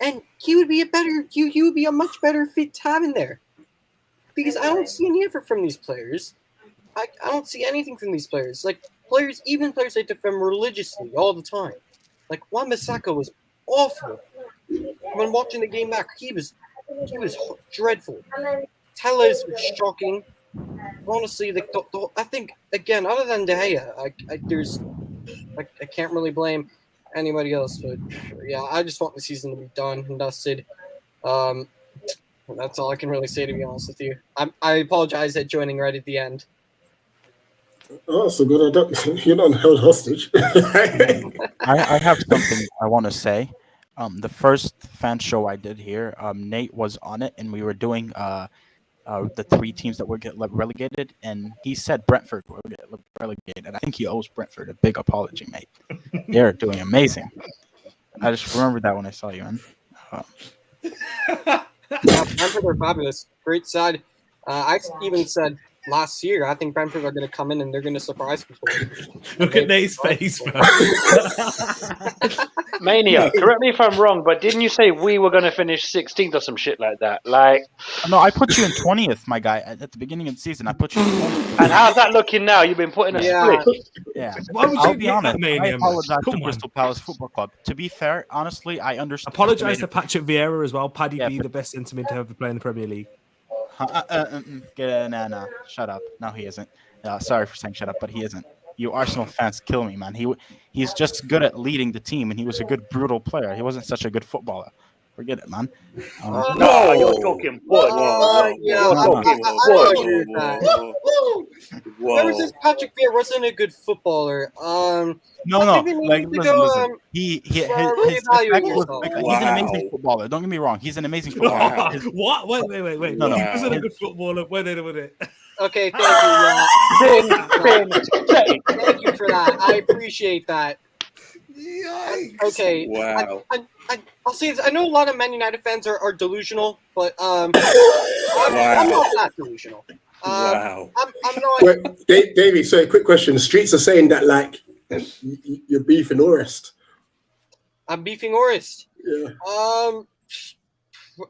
and he would be a much better fit to have in there because I don't see any effort from these players. I don't see anything from these players. Even players that defend religiously all the time. Wan-Bissaka was awful. When watching the game back, he was dreadful. Telles was shocking. Honestly, I think again, other than De Gea, I can't really blame anybody else. But yeah, I just want the season to be done and dusted. That's all I can really say, to be honest with you. I apologize at joining right at the end. Oh, so good. You're not held hostage. I have something I want to say. The first fan show I did here, Nate was on it, and we were doing the 3 teams that would get relegated, and he said Brentford would get relegated. I think he owes Brentford a big apology, mate. They're doing amazing. I just remembered that when I saw you, man. Brentford are fabulous. Great side. I even said last year, I think Brentford are going to come in and they're going to surprise people. Look at Nate's face, man. Mania, correct me if I'm wrong, but didn't you say we were going to finish 16th or some shit like that? No, I put you in 20th, my guy. At the beginning of the season, I put you in 20th. And how's that looking now? You've been putting a split. Yeah. Why would I'll you be get honest. that, Mania, I man? apologize Come to on. Crystal Palace Football Club. To be fair, honestly, I understand. Apologise to Patrick Vieira as well. Paddy Yeah, B, the best centre mid to ever play in the Premier League. No, shut up. No, he isn't. Sorry for saying shut up, but he isn't. You Arsenal fans kill me, man. He's just good at leading the team, and he was a good, brutal player. He wasn't such a good footballer. Forget it, man. No, you're talking wood. Yeah, I agree with that. Never says Patrick Vieira wasn't a good footballer. No. Listen. Listen. His reevaluate effect was yourself. bigger. He's an amazing footballer. Don't get me wrong. He's an amazing footballer. What? Wait. No. He wasn't a good footballer. Wait. Okay, thank you. Thank you for that. I appreciate that. Yikes. Okay. Wow. I'll say this. I know a lot of Man United fans are delusional, but I'm not that delusional. Wow. I'm not. Wait, Davey, so a quick question. The streets are saying that you're beefing Orest. I'm beefing Orest. Yeah.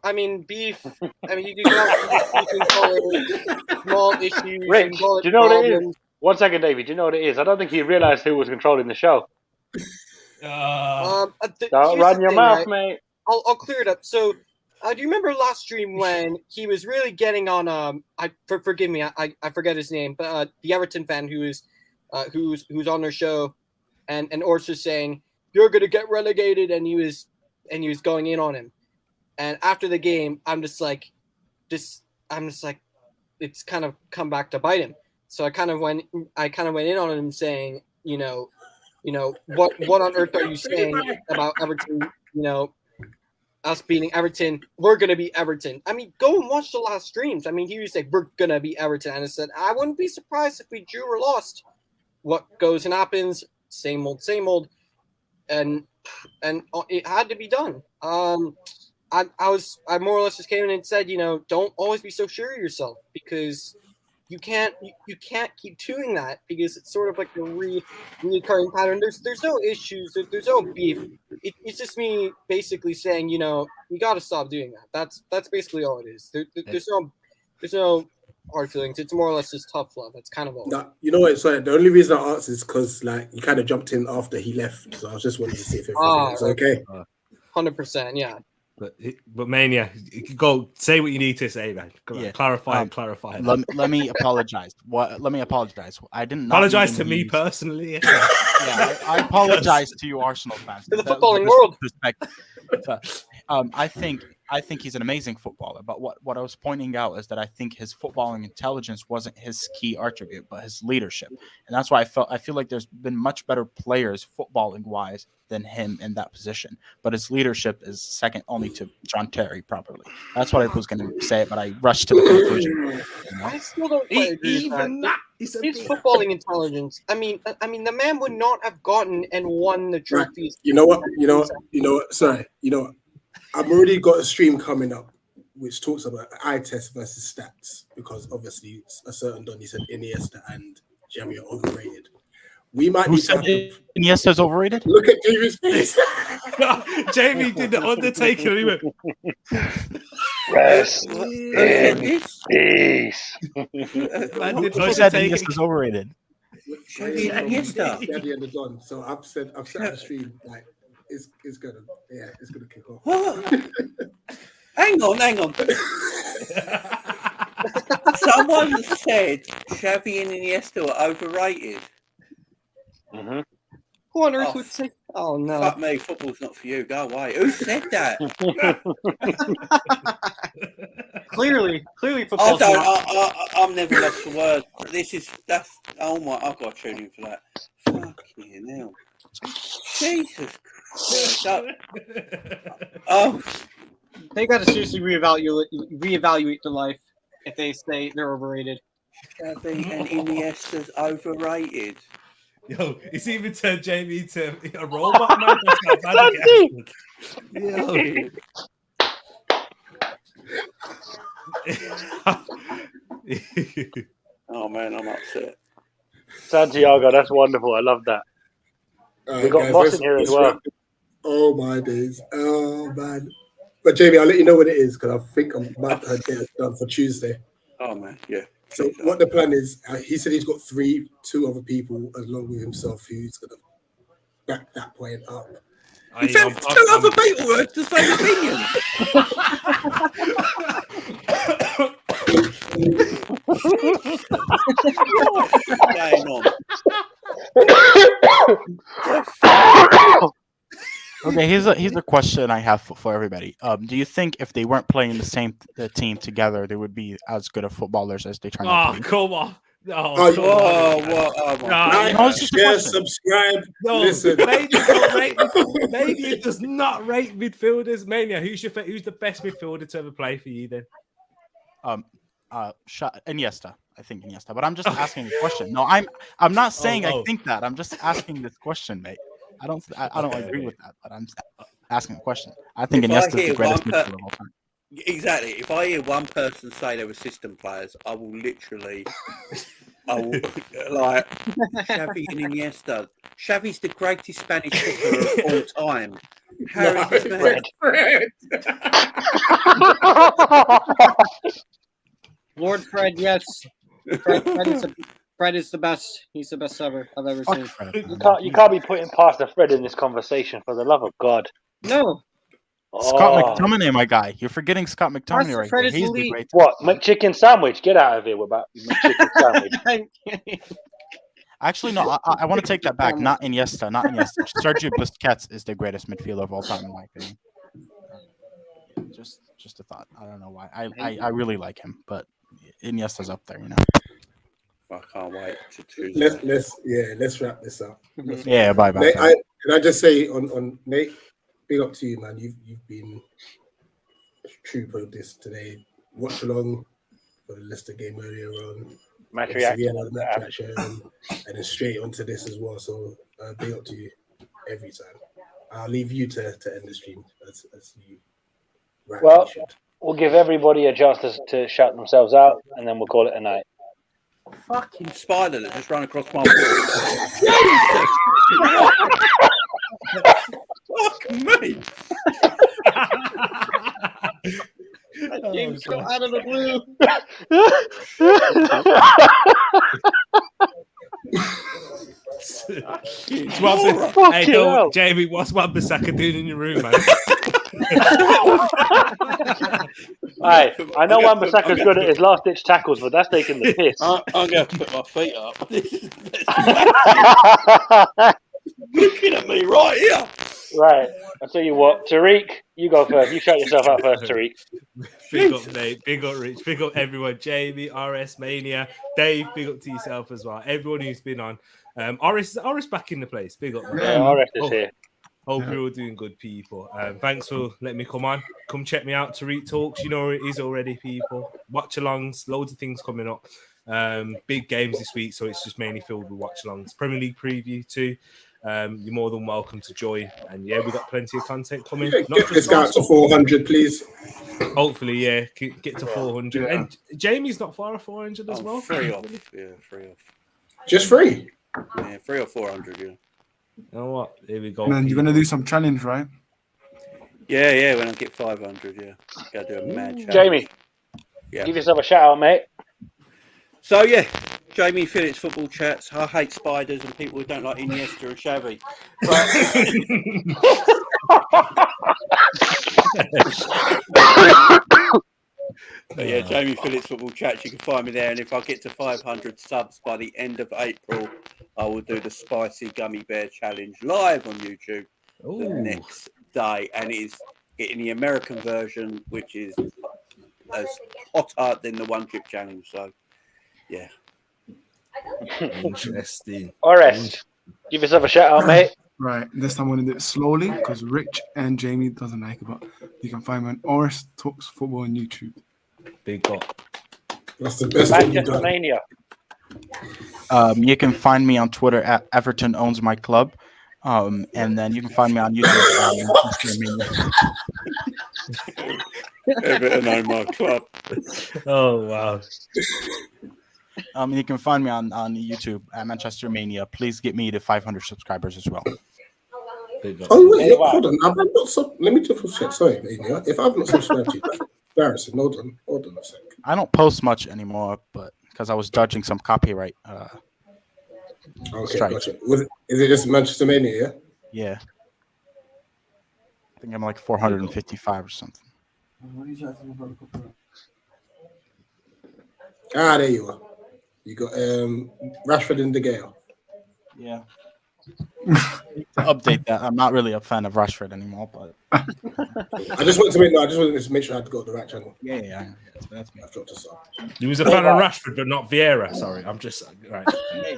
I mean, beef. I mean, you can call it small issues. Rich, you can call it do you know what it is? problems. 1 second, David. Do you know what it is? I don't think he realised who was controlling the show. Uh, Don't here's run the your thing, mouth, right? mate. I'll clear it up. So, do you remember last stream when he was really getting on? Forgive me, I forget his name, but the Everton fan who's on their show, and Ors was saying you're gonna get relegated, and he was going in on him. And after the game, I'm just like, it's kind of come back to bite him. So I kind of went in on him saying, what on earth are you saying about Everton? Us beating Everton, we're gonna be Everton. I mean, go and watch the last streams. I mean, he was like, we're gonna be Everton, and I said, I wouldn't be surprised if we drew or lost. What goes and happens, same old, and it had to be done. I more or less just came in and said, don't always be so sure of yourself, because you can't keep doing that, because it's sort of like a recurring pattern. There's no issues, there's no beef. It's just me basically saying, you got to stop doing that. That's basically all it is. There's no hard feelings. It's more or less just tough love. That's kind of all. No, you know what? So the only reason I asked is because you kind of jumped in after he left, so I was just wanting to see if everything was okay. 100%, yeah. But Mania, go say what you need to say, man. Come on, clarify. Let me apologize. Let me apologize. I didn't apologize to me personally. Yeah, I apologize to you, Arsenal fans. To the footballing world. I think he's an amazing footballer, but what I was pointing out is that I think his footballing intelligence wasn't his key attribute, but his leadership, and that's why I feel like there's been much better players footballing wise than him in that position, but his leadership is second only to John Terry. Properly, that's what I was going to say, but I rushed to the conclusion. I still don't quite agree with that. His footballing intelligence. I mean, the man would not have gotten and won the trophies. You know what? Sorry. You know what? I've already got a stream coming up which talks about eye test versus stats, because obviously a certain Donny said Iniesta and Xavi are overrated. We might Who said Iniesta's overrated? Look at Jamie's face. Jamie did the Undertaker. He went, Rest in peace. Who said Iniesta's overrated? Iniesta. Xavi and the Don. So I've set up the stream it's gonna kick off. What? Hang on. Someone said Xavi and Iniesta were overrated. Mm-hmm. Who on earth would say? Oh no! Fuck me, football's not for you. Go away. Who said that? clearly, football. I'm never lost for words. Oh my! I've got to tune in for that. Fucking hell! Jesus Christ! They got to seriously reevaluate their life if they say they're overrated. Xavi and Iniesta's overrated. Yo, it's even turned Jamie into a robot, man. That's how bad Oh man, I'm upset. Santiago, that's wonderful. I love that. We got Moss in here as well. Oh my days. Oh man. But Jamie, I'll let you know what it is, because I think I might have get it done for Tuesday. Oh man, yeah. So what the plan is, he said he's got two other people along with himself who's going to back that point up. He said two other people were the same opinion. Okay, here's a question I have for everybody. Do you think if they weren't playing the same team together, they would be as good of footballers as they turn out to be? Come on. Subscribe. No, listen. Maybe does not rate midfielders. Mania, who's the best midfielder to ever play for you then? Iniesta. I think Iniesta. But I'm just asking a question. No, I'm not saying I think that. I'm just asking this question, mate. I don't agree with that, but I'm asking a question. I think Iniesta is the greatest midfielder of all time. Exactly. If I hear one person say they were system players, I will like Xavi and Iniesta. Xavi's the greatest Spanish footballer of all time. Lord Fred, yes. Fred is Fred is the best. He's the best ever I've ever Fuck seen. Fred, You man. can't be putting past the Fred in this conversation, for the love of God. No, Scott Oh. McTominay, my guy. You're forgetting Scott McTominay Arsenal right Fred there. is He's elite. the great. What? McChicken sandwich? Get out of here with that McChicken sandwich. Actually, no. I want to take that back. Not Iniesta. Not Iniesta. Sergio Busquets is the greatest midfielder of all time, in my opinion. Just a thought. I don't know why. I really like him, but Iniesta's up there, you know. I can't wait to choose. Let's wrap this up. Yeah, bye. Nate, can I just say on Nate, big up to you, man. You've been a trooper of this today. Watch along for the Leicester game earlier on. Match Obviously, reaction. match reaction, and then straight onto this as well. So big up to you every time. I'll leave you to end the stream as you. Well, we'll give everybody a chance to shout themselves out, and then we'll call it a night. Fucking spider that just ran across my wall. Fuck me. James come out of the blue. Hey, Jamie, what's Wan-Bissaka doing in your room, man? Hey, I know Wan-Bissaka's good at his last-ditch tackles, but that's taking the piss. I'm going to put my feet up. Looking at me right here. Right, I'll tell you what, Tariq, you go first. You shout yourself out first, Tariq. Big up, Nate. Big up, Rich. Big up, everyone. Jamie, RS, Mania, Dave. Big up to yourself as well. Everyone who's been on. RS back in the place. Big up. Man. Yeah, RS is here. Hope you're all doing good, people. Thanks for letting me come on. Come check me out. Tariq Talks. You know where it is already, people. Watch-alongs. Loads of things coming up. Big games this week, so it's just mainly filled with watch-alongs. Premier League preview too. You're more than welcome to join. And yeah, we've got plenty of content coming. Get this guy to 400, please. Hopefully, yeah, get to 400. Yeah. And Jamie's not far off 400 as well. 3 off. Yeah, 3 off. Just free. Yeah, 3 or 400, yeah. You know what? Here we go. Man, you're gonna do some challenge, right? Yeah, when I get 500, yeah. Gotta do a mad challenge. Jamie, Yeah. give yourself a shout out, mate. So yeah, Jamie Phillips football chats. I hate spiders and people who don't like Iniesta and Xavi. But yeah, Jamie Phillips football chats. You can find me there, and if I get to 500 subs by the end of April, I will do the spicy gummy bear challenge live on YouTube the next day, and it is in the American version, which is as hotter than the one chip challenge. So yeah. Interesting. RS, give yourself a shout out, mate. Right, this time I'm going to do it slowly because Rich and Jamie doesn't like it, but you can find me on Oris Talks Football on YouTube. Big up. That's the best thing you've Manchester done. Mania. You can find me on Twitter at Everton Owns My Club. And then you can find me on YouTube. Everton own my club. Oh, wow. You can find me on YouTube at Manchester Mania. Please get me to 500 subscribers as well. Big up. Oh, wait, hold on. I've not let me just check. Sorry, Mania. If I've not subscribed to you, that's embarrassing. Hold on a sec. I don't post much anymore, but because I was dodging some copyright. Okay, strikes. gotcha. Is it just Manchester Mania, yeah? Yeah. I think I'm like 455 or something. Ah, there you are. You got Rashford and De Gea. Yeah. Update that. I'm not really a fan of Rashford anymore, but I just wanted to make sure I had to go to the right channel. yeah. That's me. I've dropped this up. You was a fan of Rashford, but not Vieira. Sorry, I'm just right.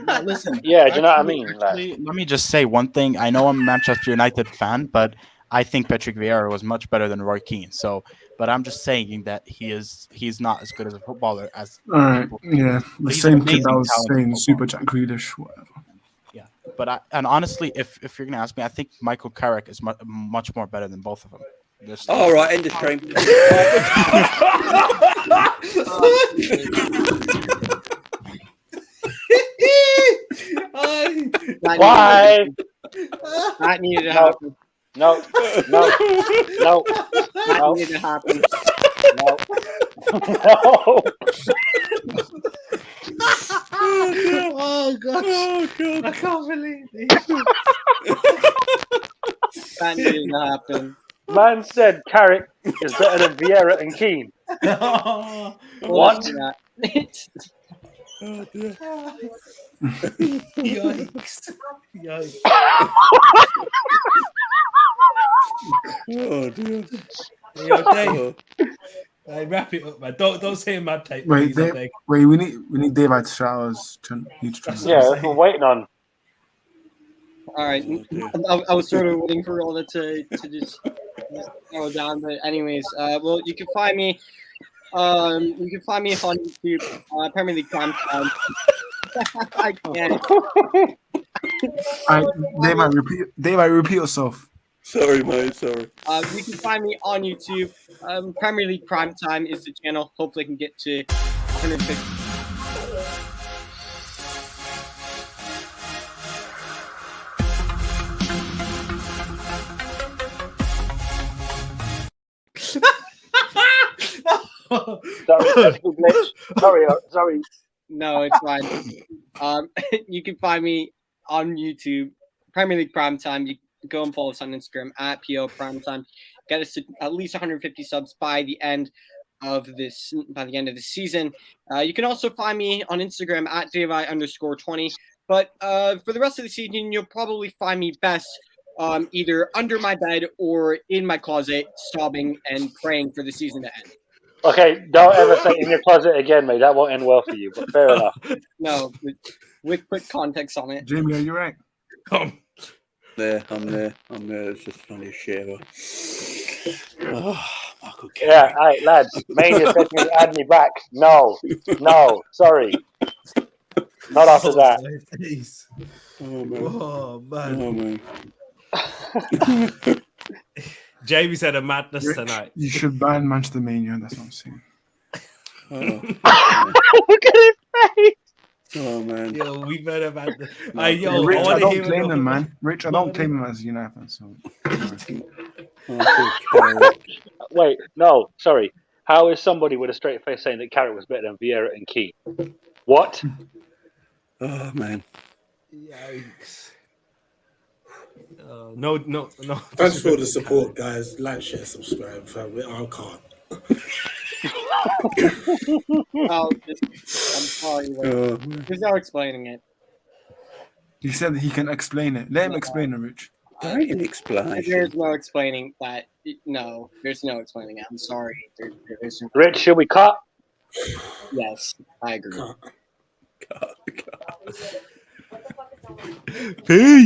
No, listen. Yeah, do you know what I mean? Actually, let me just say one thing. I know I'm a Manchester United fan, but I think Patrick Vieira was much better than Roy Keane. So, but I'm just saying that he's not as good as a footballer as. All right, yeah, the He's same an kid that amazing was talent saying footballer. Super Jack Grealish, whatever. Yeah, but honestly, if you're gonna ask me, I think Michael Carrick is much more better than both of them. All right, end the stream. Why? That needed to happen. No. That needed to happen. No. Oh gosh. Oh god. I can't believe it. That didn't happen. Man said Carrick is better than Vieira and Keane. What? Oh dear. Yikes. Yikes. Oh dear. Yo, Dave, Oh. hey, wrap it up, man. Don't say mad tape. Wait, please, I Dave, beg. wait, we need Dave to shout us. Need to try. Yeah, that's what we're waiting on. All right, Oh, dear. I was sort of waiting for all that to just narrow down, but anyways, well, you can find me. You can find me on YouTube, Premier League Prime Time. I can't. Dave, repeat yourself. Sorry, mate. Sorry. You can find me on YouTube. Premier League Prime Time is the channel. Hopefully, I can get to 150. Sorry, technical glitch. Sorry. No, it's fine. You can find me on YouTube, Premier League Prime Time. You can go and follow us on Instagram at PO Prime Time. Get us to at least 150 subs by the end of this season. You can also find me on Instagram at DaveI_20. But for the rest of the season, you'll probably find me best either under my bed or in my closet, sobbing and praying for the season to end. Okay, don't ever say in your closet again, mate. That won't end well for you, but fair enough. No, with quick context on it. Jamie, are you right? Come. I'm there. It's just funny as shit ever. Oh, Michael Carrick. Yeah, all right, lads. Mania said to me, add me back. No, sorry. Not after that. Please. Oh man. Oh man. Oh man. Jamie said a madness Rich, tonight. you should ban Manchester Mania. That's what I'm saying. Oh, Look at his face. oh man. Yo, we better madness. No, Yo, Rich, I I want to don't hear claim what- them, man. Rich, I don't claim them as United fans. So. Michael Carrick. Wait, no, sorry. How is somebody with a straight face saying that Carrick was better than Vieira and Keane? What? Oh man. Yikes. No. Thanks for the support, guys. Like, share, subscribe. Fam. I can't. Oh, I'm sorry. Oh, man. There's no explaining it. He said that he can explain it. Let him explain it, Rich. Great There's explanation. no explaining that. No, there's no explaining it. I'm sorry. There's no, Rich, should we cut? yes, I agree. God. Peace.